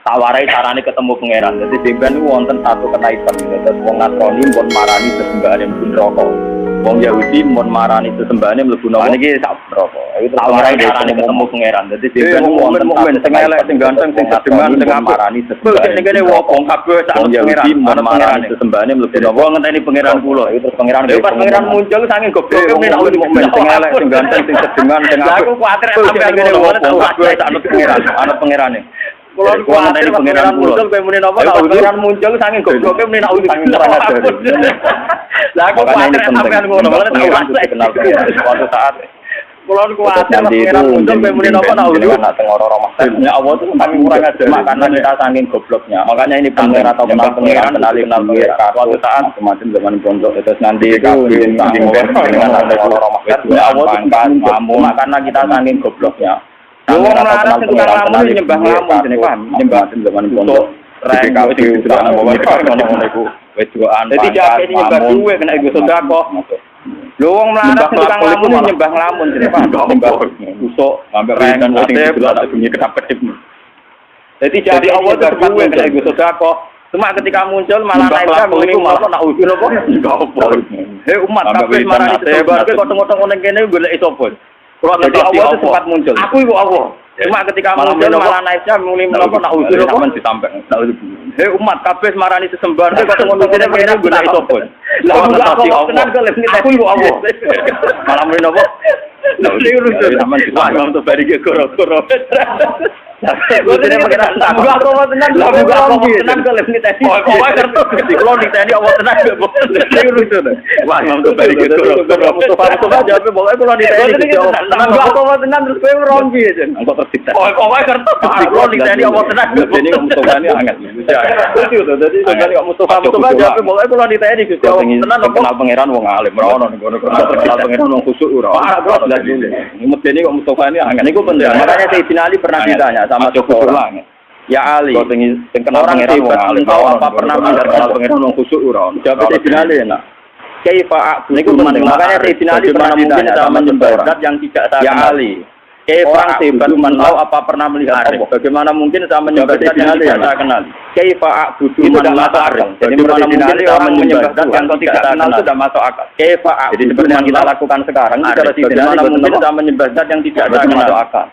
tawarai carane ketemu pangeran. Jadi sampeyan niku wonten satu kenaikan. Terus wong Nasrani pun marani sesembahan pun rokok. Wong Yahudi mun marani sesembahane mlebu neraka. Niki sak neraka. Itu tawarai carane ketemu pangeran. Dadi sampeyan mukmin sing elek sing ganteng sing sedengan sing marani sesembahane. Nek kene wong kabeh sak pangeran ana marani sesembahane mlebu neraka. Wong ngenteni pangeran kula. Itu terus pangeran. Pas pangeran muncul saking goblok menawa mukmin sing elek sing ganteng sing sedengan sing apik. Aku kuwatir sampeyan ngene wong kabeh sak pangeran. Ana pangerane. Kalau kuatir pangeran muncul, kayak muni apa? Pangeran muncul, sange gobloknya muni nak sange terang aja. Lah aku kuatir sampean ngono, malah tak kenal suatu saat. Kalau kuatir pangeran muncul, kayak muni apa? Nak tengoro rumah. Ya Allah itu kami kurang ajar, karena kita saking gobloknya. Makanya ini pangeran atau kenal pangeran, kenal pangeran. Suatu saat semacam zaman pondok terus nanti itu dengan tengoro rumah. Ya Allah itu mampu, karena kita saking gobloknya. Wong melarat sing tukang lamun nyembah lamun jenenge paham nyembah zaman pondok rek kawit diturunkan ngono iku wis duaan dadi jake nyembah duwe kena iku sedekah lho wong melarat sing tukang lamun nyembah lamun jenenge paham nyembah usuk sampe rek sing diturunkan bunyi kedap-kedip dadi jake Allah duwe kena iku sedekah cuma ketika muncul malah naik muni malah nak usul apa enggak apa umat kabeh marani sebar kok tengok-tengok ning kene golek sapa. Jadi Allah itu sempat muncul. Aku ibu Allah. Cuma ketika muncul malah naiknya mulai melakukan nak usul apa? Ditampek. Umat kabeh marani sesembar. Kau tengok tengok ini guna isopun. Lalu aku aku ibu Allah. Malah mulai nopo. Lalu urusan. Malah untuk bari ke koro-koro. Gue tidak mengenal. Buka aku tenan. Buka aku tenan ke lebih tadi. Kau kertas. Kalau di tadi awal tenan. Lalu urusan. Wah untuk bari ke koro-koro. Mustafa jawabnya boleh kalau di tadi. Buka aku tenan terus gue rongi aja. Engkau tersiksa. Kau kertas. Kalau di tadi awal tenan. Ini Mustafa ini hangat. Itu jadi sekali Mustafa jawabnya boleh kalau di tadi. Tenan kenal pangeran wong alim. Rono kenal pangeran wong khusyuk. Ini mesti kok Mustafa ini hangat. Ini gue penting. Makanya Sayyidina Ali pernah ditanya sama seseorang. Ya Ali, orang hebat engkau apa pernah mendengar pangeran wong khusyuk ora? Jawab Sayyidina Ali enak. Kaifa niku penting. Makanya Sayyidina Ali pernah ditanya sama menyembah zat yang tidak saya kenal. Orang hebat engkau apa pernah melihat Allah? Bagaimana mungkin saya menyembah zat yang tidak saya kenal? Kaifa a'budu man la ta'rif. Jadi bagaimana mungkin saya menyembah zat yang tidak saya kenal sudah masuk akal. Kaifa jadi seperti yang kita lakukan sekarang itu cara bagaimana mungkin saya menyembah zat yang tidak saya masuk akal.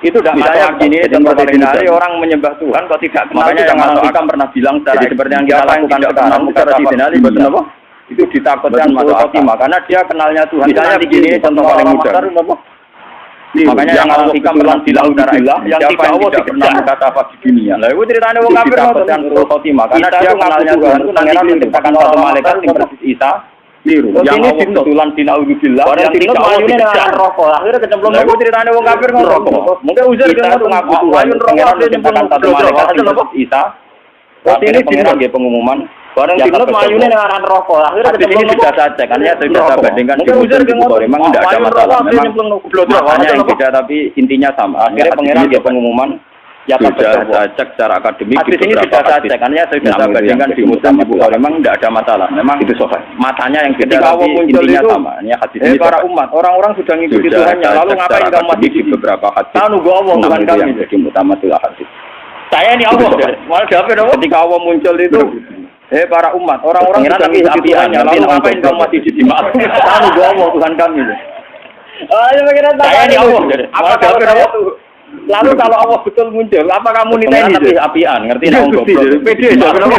Itu tidak misalnya begini, seperti orang menyembah Tuhan kok tidak kenal. Makanya yang Mas Ikam pernah bilang secara seperti yang kita lakukan sekarang secara dinali betul apa? Itu ditakutkan masuk khotimah karena dia kenalnya Tuhan. Misalnya begini contoh paling mudah. Makanya yang Mas Ikam pernah bilang secara yang tidak Allah tidak pernah berkata apa di dunia. Lah itu ceritanya wong kafir ditakutkan masuk khotimah karena dia kenalnya Tuhan itu pangeran menciptakan satu malaikat yang persis Isa. Liru. Yang ini kebetulan dinaudzubillah. Orang tinggal mayune dengan rokok. Akhirnya kecemplung. Aku ceritane wong kafir rokok. Mungkin ujar dengan ngaku Tuhan pangeran menciptakan satu malaikat apa? Isa. Ini pangeran nggih pengumuman. Barang tinggal mayune dengan rokok. Akhirnya kecemplung. Ini sudah saja kan ya sudah bandingkan di ujar dengan memang tidak ada masalah. Memang hanya yang beda tapi intinya sama. Akhirnya pangeran nggih pengumuman. Ya sudah cek secara akademik di sini sudah saja karena saya bandingkan di Muslim memang tidak ada masalah. Memang itu soal matanya yang beda tapi intinya sama. Ini hadis ini para umat orang-orang sudah mengikuti Tuhannya lalu ngapain kamu masih di beberapa hadis? Tahu nunggu Allah Tuhan kami jadi mutamatil hadis. Saya ini Allah. Malah jawab dong ketika Allah muncul itu para umat orang-orang sudah mengikuti Tuhannya lalu ngapain kamu masih di jemaat? Tahu nunggu Allah Tuhan kami. Saya ini Allah. Apa jawab dong? Lalu kalau Allah betul muncul, apa kamu niteni api-apian? Ngerti nang goblok. Pede aja kenapa?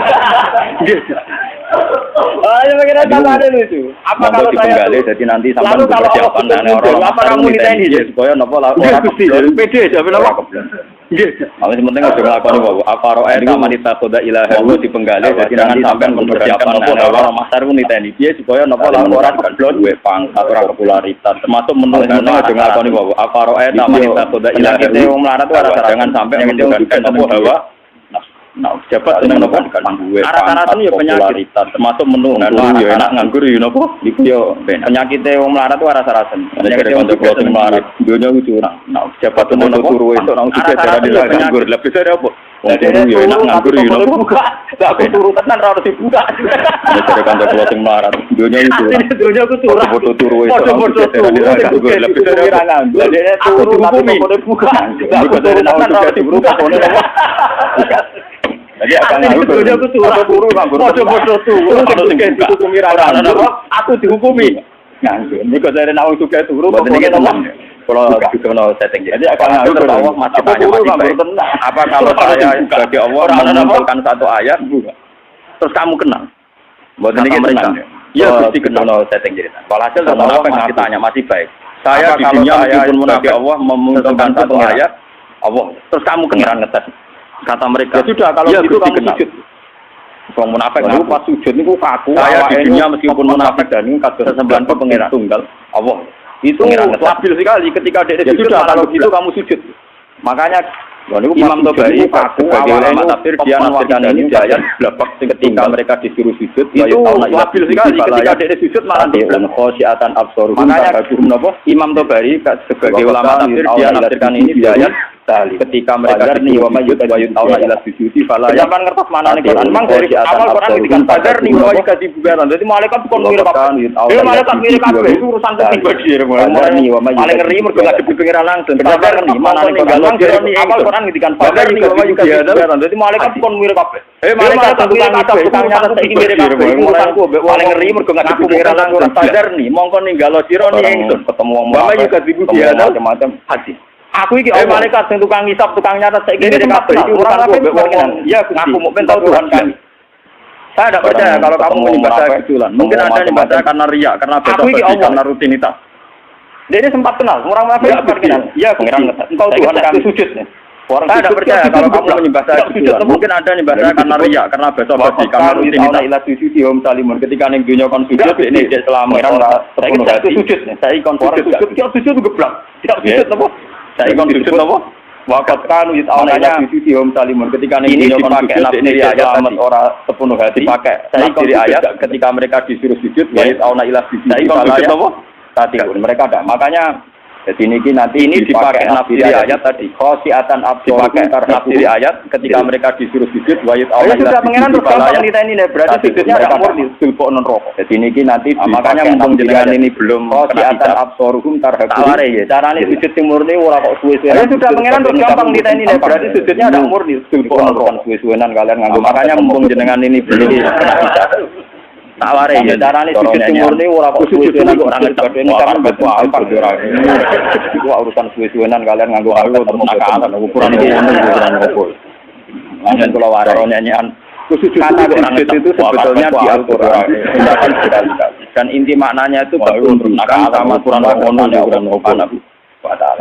Ayo bagaimana tambahan itu? Apa kalau saya jadi nanti sampai persiapan orang apa kamu niteni supaya napa ora pede aja kenapa? Nggih. Malah penting aja nglakoni wae. Apa roe tamanita khoda ilaha wa dipenggali jadi nanti sampai mempersiapkan orang masar ku niteni piye supaya napa ora keblon duwe pangkat ora popularitas termasuk menurut aja nglakoni wae. Apa roe tamanita khoda ilaha wong melarat itu ada jangan sampai menjadikan apa hawa Nah, jabat seneng nopo kan duwe. Rata-rata yo penyakit termasuk menu yo enak nganggur yo nopo. Iku yo penyakite wong melarat ku rasa-rasen. Penyakite wong sugih sing melarat. Dunya ku curang. Nah, jabat seneng nopo turu esuk nang sugih darane nganggur. Lah bisa apa? Wong turu yo enak nganggur yo nopo. Lah aku turu tenan ora harus dibuka. Nek kanca kula sing melarat. Dunya ku curang. Dunya ku curang. Foto turu esuk. Foto turu nganggur. Lah bisa apa? Aku dihukumi. Aku turu nang sugih dibuka kono nopo. Jadi akan aku turu foto turu kalau sing dihukumi ra aku dihukumi. Nganggur. Niku dari nang sugih turu kok kalau didono setting. Jadi akan aku tertawa masih banyak apa kalau saya sebagai Allah mengumpulkan satu ayat terus kamu kenal. Mboten iki kenal. Ya mesti kenal setting jadi. Walhasil tertawa masih tanya masih baik. Saya di dunia meskipun munafik Allah mengumpulkan satu ayat Allah terus kamu kenal ngetes. Kata mereka, ya sudah kalau ya, gitu kamu sujud. Wong munafik niku pas sujud niku kaku. Saya di dunia meskipun munafik dan niku kados sembahan pengiran tunggal Allah. Itu labil sekali ketika dia sujud. Sudah kalau gitu kamu sujud. Makanya Imam Tobari kaku sebagai ulama tafsir dia nafsirkan ini di ayat blabak ketika mereka disuruh sujud itu labil sekali ketika dia sujud malah dibilang khosyiatan absor. Makanya Imam Tobari sebagai ulama tafsir dia nafsirkan ini di ayat ketika mereka disuruh sujud tauna ila sujudi fala jangan ngertos mana nih Quran memang dari awal Quran ngendikan badar nih wa yakadi bubaran. Jadi malaikat kon mirip kabeh. Malaikat mirip kabeh itu urusan pribadi. Paling ngeri mergo lagi dipengiran langsung. Badar nih mana nih awal Quran ngendikan badar nih wa yakadi bubaran. Jadi malaikat kon mirip kabeh. Malaikat tukang ngisap tukang nyatet iki mirip kabeh. Urusanku paling ngeri mergo lagi dipengiran langsung. Badar nih mongko ninggalo sira nih ingsun ketemu wong wa yakadi bubaran macam-macam hadis. Aku iki malaikat sing tukang ngisap, tukang nyatet saiki ngene kabeh iki urusanku mbek wong. Iya, aku mukmin tahu Tuhan kami. Saya tidak percaya kalau kamu menyembah saya kebetulan. Mungkin Anda menyembah saya karena riya, karena beda karena rutinitas. Dia ini sempat kenal, orang munafik sempat kenal. Iya, pengiran engkau Tuhan kami sujud. Saya tidak percaya kalau kamu menyembah saya kebetulan. Mungkin Anda menyembah saya karena riya, karena beda karena rutinitas. Ila sujud om salimun ketika ning dunya kon sujud ini selama ora sepenuh hati. Saya kon sujud geblak. Tidak sujud apa? Saya ikon sujud apa? Wakat kan wis awalnya sujud om salimun ketika ini dipakai nafsi ayat selamat ora sepenuh hati dipakai. Saya ikon ayat ketika mereka disuruh sujud wait auna ilah sujud. Saya ikon sujud apa? Tadi mereka ada. Makanya jadi nanti ini dipakai nafsi ayat tadi. Khosyiatan dipakai nafsi ayat ketika mereka disuruh sujud wait auna ilah sujud. Kalau kita ini berarti sujudnya ada murni sulpo non rokok. Jadi nanti makanya mumpung jenengan ini belum khosyiatan absoruhum tarhakum. Carane sujud sing murni ora kok suwe-suwe. Ya sudah pengenan terus gampang kita ini berarti sujudnya ada murni sulpo non rokok. Suwe-suwenan kalian nganggo. Makanya mumpung jenengan ini belum kena hijab. Taware ya carane sujud sing murni ora kok suwe-suwenan kok ora ngedok ini kan gampang ora. Iku urusan suwe-suwenan kalian nganggo ketemu nakalan ukuran ukuran rokok. Lanjut kula waro nyanyian kata sujud itu sebetulnya di Al-Quran dan inti maknanya itu berhubungan sama Quran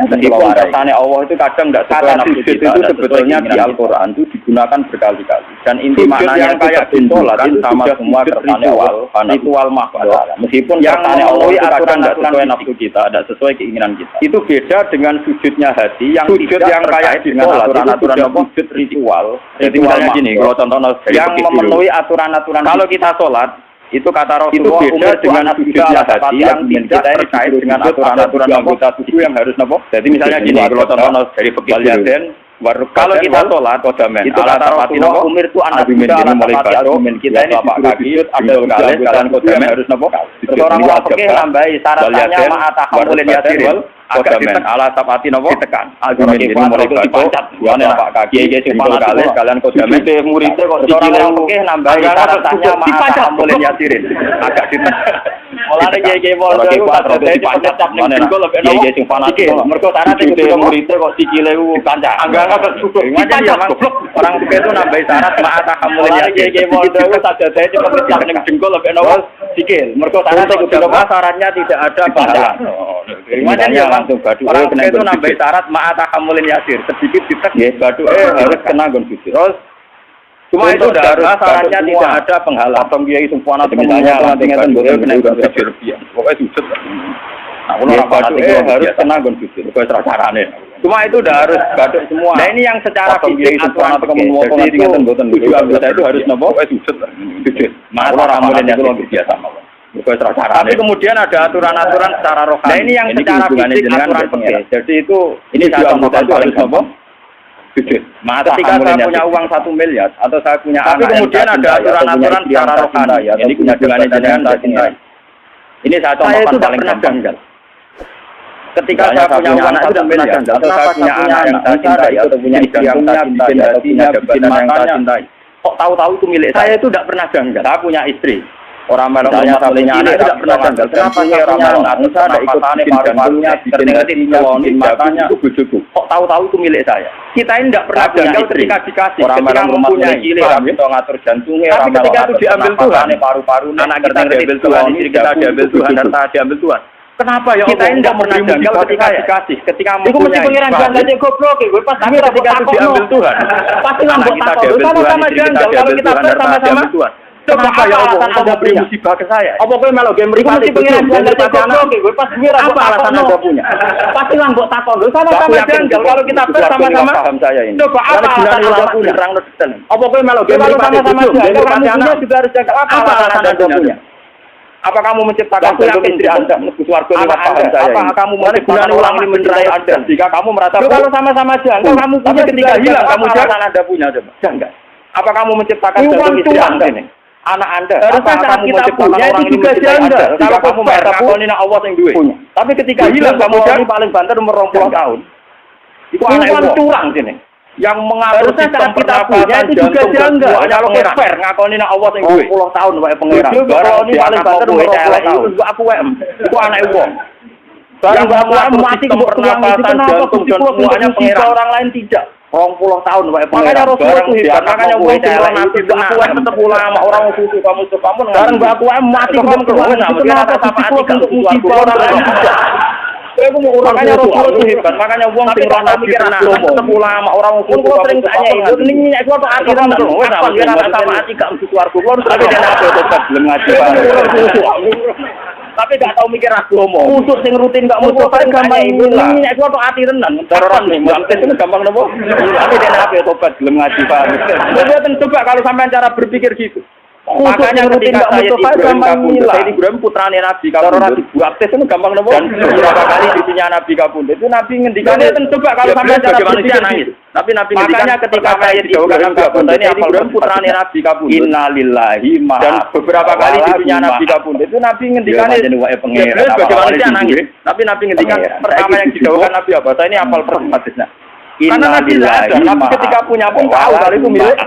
meskipun kesannya Allah itu kadang tidak sesuai nafsu kita itu sebetulnya di Al-Quran itu digunakan berkali-kali dan inti maknanya kayak ditolak sama semua kesannya ritual mahfad meskipun kesannya Allah itu kadang tidak sesuai nafsu kita tidak sesuai keinginan kita itu beda dengan sujudnya hati yang sujud yang kayak dengan aturan-aturan sujud ritual jadi misalnya gini kalau contohnya yang memenuhi aturan-aturan kalau kita sholat itu kata Rasulullah itu beda dengan sujudnya hati yang tidak terkait dengan aturan-aturan anggota tubuh yang harus nopo. Jadi misalnya gini, kalau contoh dari fikih kalau kita sholat kodamen itu kata Rasulullah umir itu anak juga mulai argumen kita ini disuruh sujud ambil kalian kodamen harus nopo. Orang fikih nambahi syaratnya ma'atahamulin yasiril kodamen ala sapati nopo ditekan argumen ini mulai dipancat buane Pak kaki sing kalian kodamen muridnya kok orang fikih nambahi syaratnya ma'atahamulin yasirin agak ditekan mulane kiye mulai dipancat mana kiye sing fanatik mergo syaratnya muridnya kok sikile dipancat orang itu nambahi syarat ma'ata hamulin ya modal saja saya cuma kerja ning jengkol lek nopo sikil mergo syaratnya tidak ada pahala makanya langsung badu itu nambahi syarat ma'ata hamulin yasir sedikit ditek nggih badu harus kena nggon sujud terus cuma itu harus syaratnya tidak ada penghalang atau kiai sempuana dengan ngeten kena sujud pokoknya sujud Kalau harus kena gon sujud. Kau carane. Cuma itu udah harus baduk semua. Nah ini yang secara fisik aturan jadi itu anggota itu harus nopo sujud. Nah kalau ramalan itu lebih biasa mawon. Tapi kemudian ada aturan-aturan secara rohani. Nah ini yang secara fisik aturan pengen. Jadi itu ini saya anggota itu harus nopo sujud. Ketika saya punya uang 1 miliar atau saya punya tapi anak, kemudian ada aturan-aturan secara rohani. Ini punya hubungannya dengan saya cintai. Ini saya contohkan paling gampang. Ketika saya punya uang 1 miliar atau saya punya anak yang saya cintai atau punya istri yang saya cintai atau punya jabatan yang saya cintai, kok tahu-tahu itu milik saya itu tidak pernah janggal. Saya punya istri. Orang meloknya saya punya anak tidak pernah janggal. Kenapa saya punya anak? Saya ada ikut bikin jantungnya, bikin hatinya, bikin matanya itu bujuku. Kok tahu-tahu itu milik saya. Kita ini tidak pernah janggal ketika dikasih. Orang ketika mempunyai cilik, kita ngatur jantungnya. Tapi ketika itu diambil Tuhan, paru-paru, anak kita diambil Tuhan, istri kita diambil Tuhan, harta diambil Tuhan. Kenapa ya kita ini tidak pernah janggal ketika dikasih, ketika mempunyai pengiran janggal aja goblok, pas tapi ketika itu diambil Tuhan, pasti lambok takut, sama-sama janggal kalau kita bersama-sama. Kenapa ya Allah Anda beri musibah ke saya? Apa kowe melo game mripate pengiran janggal goblok, pas apa alasan Anda punya? Pasti lambok takut, sama-sama janggal kalau kita bersama-sama. Coba apa alasan Anda punya? Apa kowe melo game mripate sama-sama janggal, kamu juga harus janggal. Apa alasan Anda punya? Apa kamu menciptakan jantung istri Anda? Apa kamu menciptakan orang ini mencintai Anda? Jika kamu merasa kalau sama-sama janggal, kamu punya ketika hilang, kamu jangan Anda punya coba. Janggal. Apa kamu menciptakan jantung istri Anda? Anak Anda. Harusnya kamu menciptakan orang ini mencintai Anda. Kalau kamu merasa punya Allah yang duit. Tapi ketika hilang, kamu jadi paling banter umur 20 tahun. Itu anak curang sini. Yang mengatur sistem pernapasan itu juga janggal. Kalau fair ngakoni nak Allah sing duwe 20 tahun wae pangeran. Barang ini paling banter umur 20 tahun. Iku aku WM. Iku anake wong. Barang aku mati kok pernapasan jantung semuanya pangeran. Orang lain tidak. 20 tahun wae pangeran. Makanya Rasul itu hebat. Makanya wong sing ora nabi aku WM tetep ulama orang susu kamu bareng aku WM mati kok kenapa sama ati untuk musibah orang lain tidak. Makanya Rasul itu hebat, makanya wong sing ora nabi tetep ulama orang kulo sering tanya itu ning nek kulo atiran to wis ora sama ati gak mesti swarga kulo tapi dene apa tetep belum ngaji tapi gak tau mikir agama usuk sing rutin gak mutu gampang ning nek kulo ati renan teroran itu gampang nopo tapi dene apa tobat belum ngaji Pak mboten coba kalau sampean cara berpikir gitu. Makanya ketika saya Ibrahim putrane Nabi kalau dibuat tes itu gampang nopo dan beberapa kali dipinya Nabi kabundut itu Nabi ngendikan coba kalau sampai cara berpikir nangis tapi Nabi makanya ketika saya dijauhkan kabundut ini Ibrahim putrane Nabi kabundut innalillahi ma dan beberapa kali dipinya Nabi kabundut itu Nabi ngendikan bagaimana dia nangis tapi Nabi ngendikan pertama yang dijauhkan Nabi apa saya ini hafal hadisnya karena Nabi ada Nabi ketika punya pun tahu kalau itu milik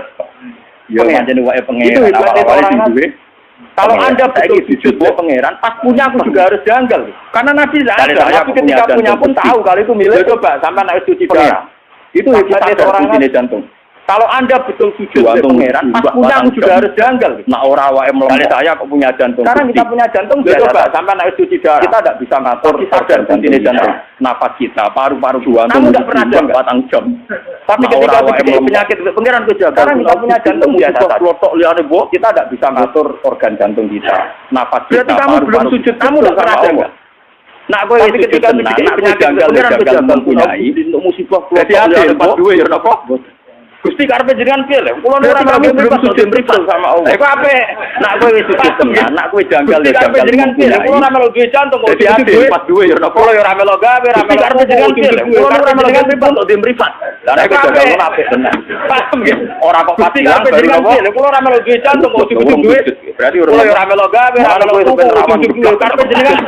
ya panjenengan wae pangeran awal-awal duwe. Kalau Anda betul sujud pangeran, pas punya aku juga harus janggal. Karena Nabi ada, tapi ketika punya pun tahu kalau itu milik. Coba sampai nak cuci darah. Itu hebatnya orang jantung. Kalau Anda betul sujud pangeran, pas punya aku juga harus janggal. Nak ora wae melongo saya kok punya jantung. Sekarang kita punya jantung coba sampai nak cuci darah. Kita tidak bisa ngatur organ jantung. Napas kita, paru-paru dua. Kamu tidak pernah janggal 4 jam. Tapi ketika penyakit pangeran kejaga. Sekarang kita punya jantung biasa saja. Klotok liane bu, kita tidak bisa ngatur organ jantung kita. Napas kita. Berarti kamu belum sujud, kamu tidak pernah janggal. Nak kowe ketika penyakit pangeran mempunyai untuk musibah klotok liane pas duwe ya napa? Gusti karepe jenengan piye lho? Kula ora belum sujud privat sama Allah. Iku ape? Nak kowe wis sujud tenan, nak kowe janggal ya janggal. Jenengan piye lho? Kula ora melu duwe jantung kok duwe pas duwe ya napa? Kula ya ora melu gawe, ora melu karepe jenengan piye lho? Kula ora melu gawe privat kok duwe privat. Lah nek janggal ngono ape tenan. Paham nggih? Ora kok pasti karepe jenengan piye lho? Kula ora melu duwe jantung kok duwe. Berarti ora ora melu gawe, ora melu tuku karepe jenengan.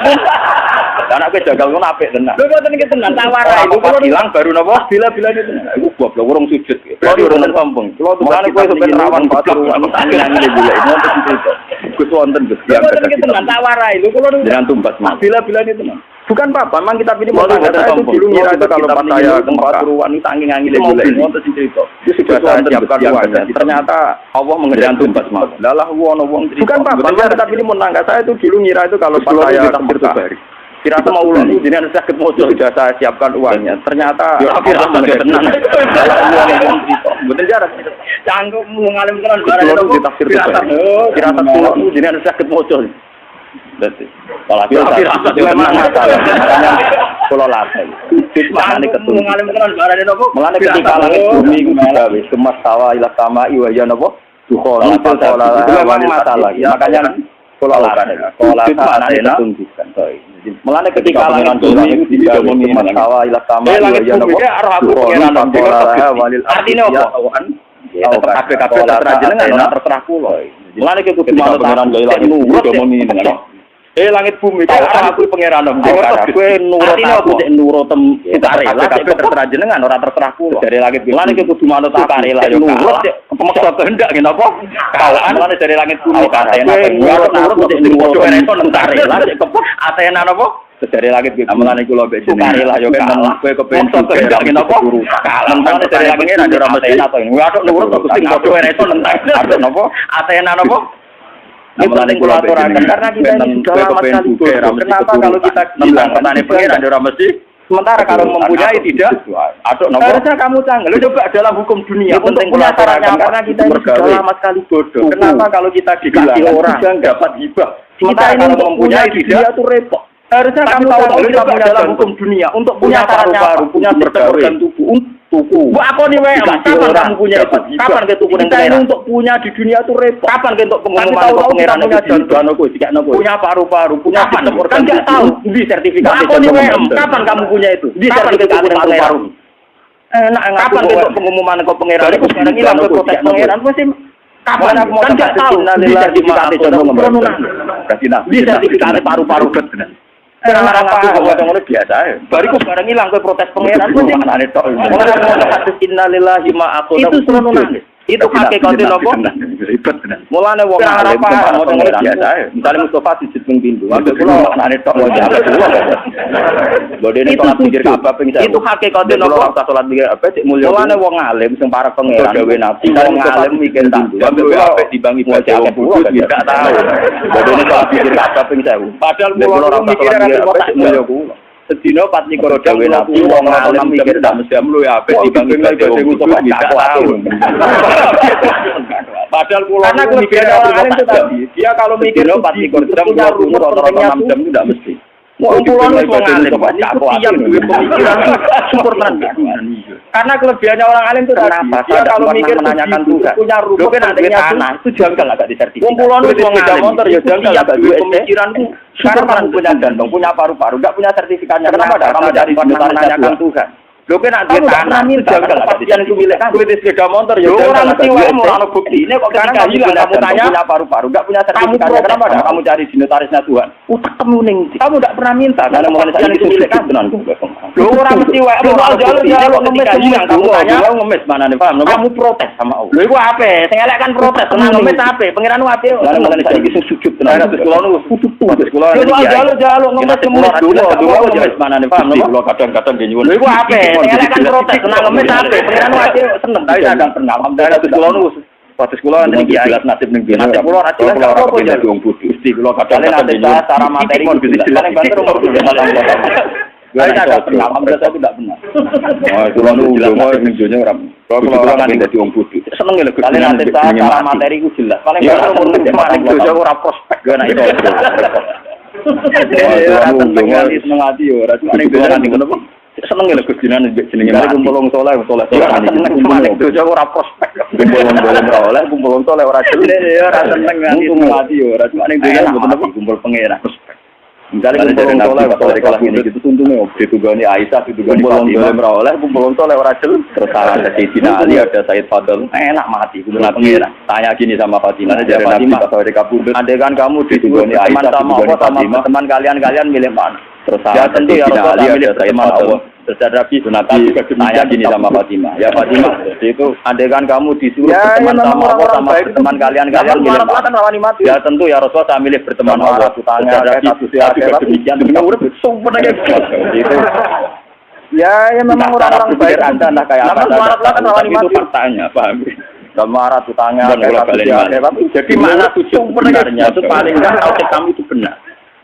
Lah nek janggal ngono apik tenan. Lho boten iki tenan tawarai. Kula hilang baru napa? Bila-bilane tenan. Iku goblok urung sujud. Urung sombong. Kulo tukane kowe sampeyan rawan batur tangan iki bila ini wonten itu. Gus wonten Gus. Boten iki tenan tawarai. Lho kulo jenengan tumbat mas. Bila-bilane tenan. Bukan apa-apa, memang kita pilih mau itu dulu ngira itu kalau pas saya ke Pasuruan itu angin-angin boleh. Wonten cerita. Itu sudah saya siapkan uangnya. Ternyata Allah mengejar tumbat mas. Lalah wong bukan apa-apa, memang kita pilih menangga saya itu dulu ngira itu kalau pas saya ke Pasuruan. Kira-kira mau ulang ini dengan sakit mojo sudah saya siapkan uangnya. Ternyata Allah mengejar tenang. Betul jarak. Canggung mengalim tenan barang itu ditafsir. Kira-kira itu dengan sakit mojo. Berarti memang masalah. Makanya kula latih. Sujud maknane ketemu. Mulane ketika langit bumi iku digawe semas sawa ila sama iwa ya napa? Dukhon itu memang masalah. Makanya kula latih. Sujud maknane ketunjukan. Mulane ketika langit bumi iku digawe semas sawa ila sama iwa ya napa? Dukhon artine apa? Ya tetep kabeh terserah jenengan ora terserah kula. Mulane kudu manut langit bumi aku pangeran kowe nurut aku cek nurut sukarela kabeh terserah jenengan ora terserah kula dari langit bumi lan iki kudu manut sukarela yo nurut pemaksa kehendak ngene apa kawaan lan dari langit bumi katene nurut cek nurut sukarela cek kepek atena napa dari langit bumi lan iku lho mbek sukarela yo kalah kowe kepen kehendak ngene apa kalah dari langit bumi ora mesti to nurut nurut kudu ngono reso nentang napa atena napa itu yang kula aturaken karena kita ini sudah lama sekali bodoh. Kenapa kalau kita bilang petani pengiran ora mesti sementara kalau mempunyai tidak harusnya kamu canggih. Coba dalam hukum dunia penting kula aturaken karena kita ini sudah lama sekali bodoh. Kenapa kalau kita dikasih orang dapat hibah sementara kalau mempunyai tidak itu repot. Harusnya kamu tahu kalau kita dalam hukum dunia untuk punya paru-paru, punya sistem organ tubuh tuku. Bu aku nih kapan kamu punya itu? Kapan ke tuku kita ini untuk punya di dunia itu repot. Kapan ke untuk pengumuman pengeran punya jangan punya paru-paru, punya sistem organ kan nggak tahu di sertifikasi. Aku nih kapan kamu punya itu? Di sertifikasi paru-paru. Enak kapan ke untuk pengumuman pengeran? Sekarang hilang ke protes pengeran pasti. Kapan aku mau nggak tahu di sertifikasi contoh di sertifikasi paru-paru betul. Orang apa ngomong biasa ya. Bariku barang hilang ke protes pangeran ku sing anane tok. Orang innalillahi ma aku itu serono nangis. Itu hakikate nopo? Ribet tenan. Mulane wong alim ngomong biasa ya. Misale Mustofa sujud ping pindho. Ambek kula anane tok. Bodene salat pikir apa ping saya. Itu hakikate nopo? Kula salat pikir apa cek mulya. Mulane wong alim sing para pangeran gawe nabi wong alim mikir tak. Ambek kula apik dibangi bocah kula gak tahu. Bodene salat pikir apa ping saya. Padahal kula mikir cek mulya kula. Sedina 24 dawe nabi wong alim mikir tak mesti mlu ya apik dibangi bocah kula gak tahu. Padahal karena kelebihan orang alim itu tadi dia kalau mikir 24 jam punya umur rata-rata 6 jam itu tidak mesti kumpulan itu orang alim tiap dua pemikiran syukur nanti karena kelebihannya orang alim itu tadi dia kalau mikir menanyakan Tuhan punya rumah kan adanya tanah itu janggal agak disertifikasi kumpulan itu orang alim motor ya janggal agak dua pemikiran itu karena kamu punya jantung punya paru-paru gak punya sertifikatnya kenapa kamu cari menanyakan Tuhan lho kena dia tanah janggal kepastian itu milik kamu itu sepeda motor ya orang mesti wae ora bukti ini kok ketika hilang kamu tanya punya paru-paru enggak punya sertifikatnya kenapa kamu cari di notarisnya Tuhan utak kamu ning kamu enggak pernah minta karena mengenai itu milik kamu tenan lho orang mesti wae soal jalur ngemis hilang kamu tanya ngemis mana nih paham kamu protes sama Allah lho iku ape sing elek kan protes tenang ngemis ape pangeran ape mengenai saiki sing sujud tenan terus kula nu terus kula jalur ngemis dulu ngemis mana nih paham kula kadang-kadang nyuwun lho iku ape elek kan protes tenang ngemis ape pangeran wae seneng tapi kadang pernah alhamdulillah terus kula nu Patus kula nek iki jelas nasib ning dene. Nasib kula ora jelas apa ya wong bodho. Gusti kula kadang-kadang secara materi paling banter umur 3 tahun. Alhamdulillah saya tidak benar. Oh, kula nu jelas ning dene ora. Kula kan dadi wong bodho. Seneng lho Gusti nek secara materi ku jelas. Paling banter umur 3 tahun ora prospek ana itu. Ya, seneng ati ora cuma ning dene ning ngono. Seneng lho Gusti jenenge kumpul soleh seneng dojo ora prospek kumpul oleh kumpul soleh ora jelas ya ora seneng seneng ati ora cuma ning dene mboten kumpul pangeran misale kumpul soleh kalau ini gitu tuntunge ditugani Aisyah ditugani Fatimah ora oleh kumpul soleh ora jelas terus salah ada Sayyidina Ali ada Sayyid Fadl enak mati kumpul pangeran tanya gini sama Fatimah jadi Fatimah kalau kabudut andekan kamu ditugani Aisyah ditugani Fatimah teman kalian milih mana terus ya tentu ya Rasulullah milih teman Allah terus Nabi tanya gini sama Fatimah ya Fatimah itu andekan kamu disuruh berteman sama Allah sama berteman kalian milih mana ya tentu ya Rasulullah saya milih berteman Allah tanya Nabi demikian dengan urip sumpah gitu ya memang orang-orang baik Anda lah kayak apa itu faktanya paham marah tutangnya tapi jadi mana tujuan sebenarnya itu paling enggak kalau kamu itu benar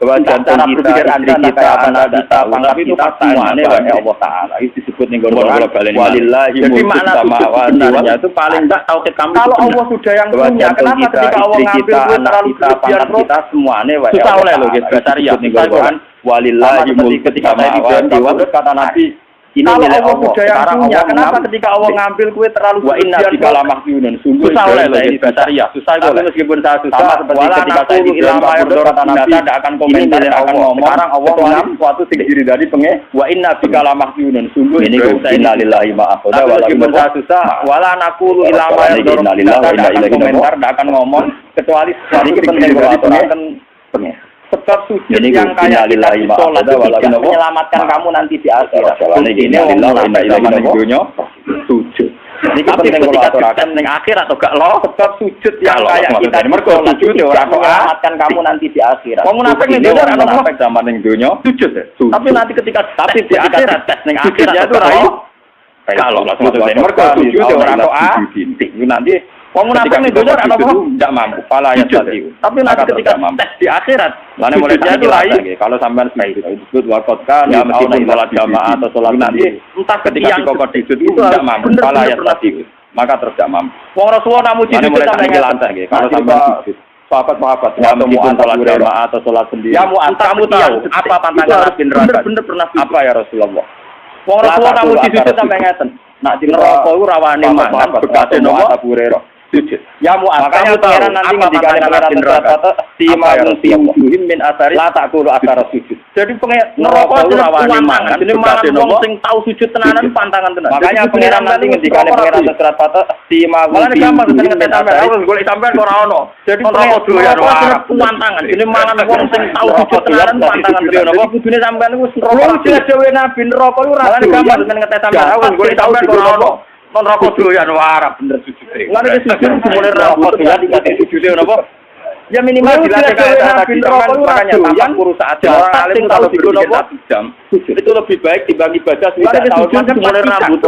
bahwa jantung kita, istri kita, anak kita, pangkat kita semuanya oleh Allah Taala. Itu disebut nih Quran. Walillahi mulku samawati wal ardi. Itu paling enggak tauhid kamu. Kalau Allah sudah yang punya, kenapa ketika Allah ngambil terlalu pangkat kita semuanya oleh Allah Taala. Besar ya nih Quran. Walillahi mulku samawati wal ardi. Kata Nabi, ini kalau milik Allah sudah yang sekarang punya, Allah kenapa ketika Allah ngambil kue terlalu wa inna bika lamahjunun sungguh susah oleh lo ini besar ya susah tapi meskipun saya susah sama seperti ketika saya di ilmu kata Nabi tidak akan komentar tidak akan ngomong sekarang Allah ngomong suatu sing diri dari penge wa inna bika lamahjunun sungguh ini innalillahi ma'akoda meskipun saya susah wala naqulu ila ma tidak akan komentar tidak akan ngomong kecuali ini penting kalau aturaken penge sebab sujud yang kayak kita di sholat itu tidak menyelamatkan kamu nanti di akhirat. Ini Allah sujud. Ini penting kalau aturakan yang akhirat atau gak lo. Sebab sujud yang kayak kita di sholat itu tidak menyelamatkan kamu nanti di akhirat. Kamu munafik nih dunia atau munafik zaman yang dunia sujud. Tapi nanti ketika di akhirat tes yang akhirat itu rayu. Kalau langsung sujud orang doa nanti wong munafik ning donya ora apa ndak mampu, pala ya tadi. Tapi nanti ketika tes di akhirat, mana mulai jadi lagi. Kalau sampean disebut wakot kan ya mesti sholat jamaah atau sholat nanti entah ketika dikokot sujud itu ndak mampu, pala ya tadi. Maka terus ndak mampu. Wong Rasulullah namu sujud sampai lantai nggih. Kalau sampean sujud sahabat-sahabat ya meskipun sholat jamaah atau sholat sendiri. Ya kamu tahu apa pantangan Nabi bener-bener pernah apa ya Rasulullah. Wong Rasulullah namu sujud sampai ngeten. Nak di neraka iku rawane mangan bekate nopo Abu Hurairah. Ya makanya pangeran nanti ngendikane pangeran neraka si manusiuhim min asari la taqulu asar sujud. Jadi neraka itu rawane mangan jenenge mangan wong sing tau sujud tenanan pantangan tenan. Makanya pangeran nanti ngendikane pangeran neraka si manusiuhim gampang ngetes sampean harus golek sampean ora ono. Jadi neraka doyan pantangan jenenge mangan wong sing tau sujud tenanan pantangan tenan. Napa kudune sampean iku neraka dhewe Nabi neraka iku ora gampang ngetes sampean harus golek sampean ora ono. Non rokok doyan warap bener sujud. Lan iki sujud dimulai rokok doyan dikate sujude napa? Ya minimal dilatih kayak tadi makanya tapak kurus saat orang alim kalau dikon 1 jam. Itu lebih baik dibagi ibadah sudah tahun macam mulai rambut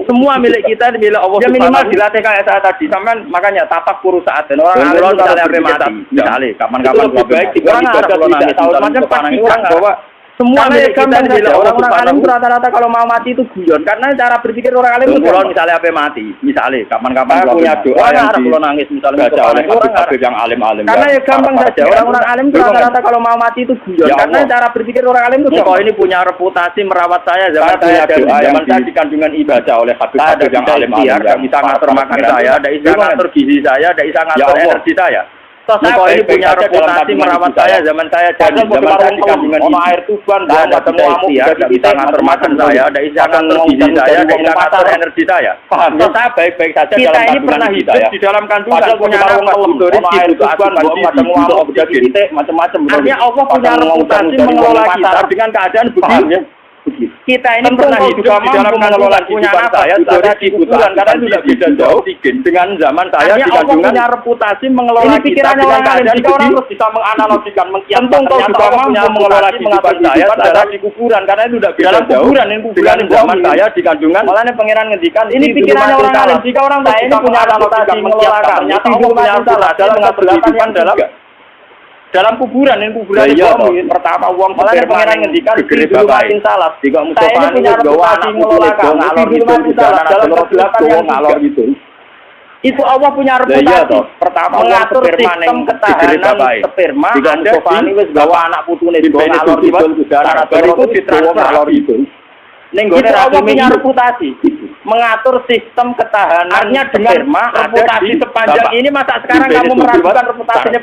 semua milik kita milik Allah. Ya minimal dilatih kayak saat tadi sampean makanya tapak kurus saat orang alim kalau sampai mati misalnya kapan-kapan lebih baik dibagi ibadah sudah tahun macam pastikan bahwa semua milik kita adalah orang-orang alim rata-rata kalau mau mati itu guyon karena cara berpikir orang alim itu kalau misalnya apa mati misalnya kapan-kapan punya doa yang kalau nangis misalnya baca oleh orang yang alim-alim karena ya gampang saja orang-orang alim rata-rata kalau mau mati itu guyon karena cara berpikir orang alim itu kok ini punya reputasi merawat saya zaman saya di kandungan ibadah oleh habib yang alim-alim tidak bisa ngatur makan saya tidak bisa ngatur gizi saya tidak bisa ngatur energi saya. Saya ini punya reputasi merawat saya zaman saya jadi zaman saya di kandungan air tuban dan ketemu kamu tidak bisa ngatur makan saya, tidak bisa ngatur gizi saya, tidak bisa ngatur energi saya. Paham? Saya baik-baik saja dalam kandungan hidup di dalam kandungan punya reputasi air tuban ketemu kamu jadi titik macam-macam. Artinya Allah punya reputasi mengelola kita dengan keadaan begini. Kita ini pernah hidup di dalam mengelola kehidupan saya dari kebutuhan karena tidak bisa jauh dengan zaman saya di kandungan punya reputasi mengelola kita dengan keadaan jika orang terus bisa menganalogikan mengkiaskan ternyata Allah punya mengelola kehidupan saya dari kuburan karena itu tidak bisa jauh dengan zaman saya di kandungan makanya pangeran ngendikan ini pikirannya orang alim jika orang saya ini punya reputasi mengelola ternyata Allah punya salah dalam mengatur kehidupan dalam kuburan itu pertama uang malah pangeran ngendikan dulu makin salah jika Mustafa ini punya reputasi mengelola ngalor itu salah dalam kegelapan yang ngalor itu Allah punya reputasi pertama mengatur sistem ketahanan sperma jika Mustafa ini wis gawa anak putune dibawa ngalor itu bariku ditransfer ngalor itu itu Allah punya reputasi mengatur sistem ketahanan artinya dengan reputasi sepanjang ini masa sekarang kamu meragukan reputasinya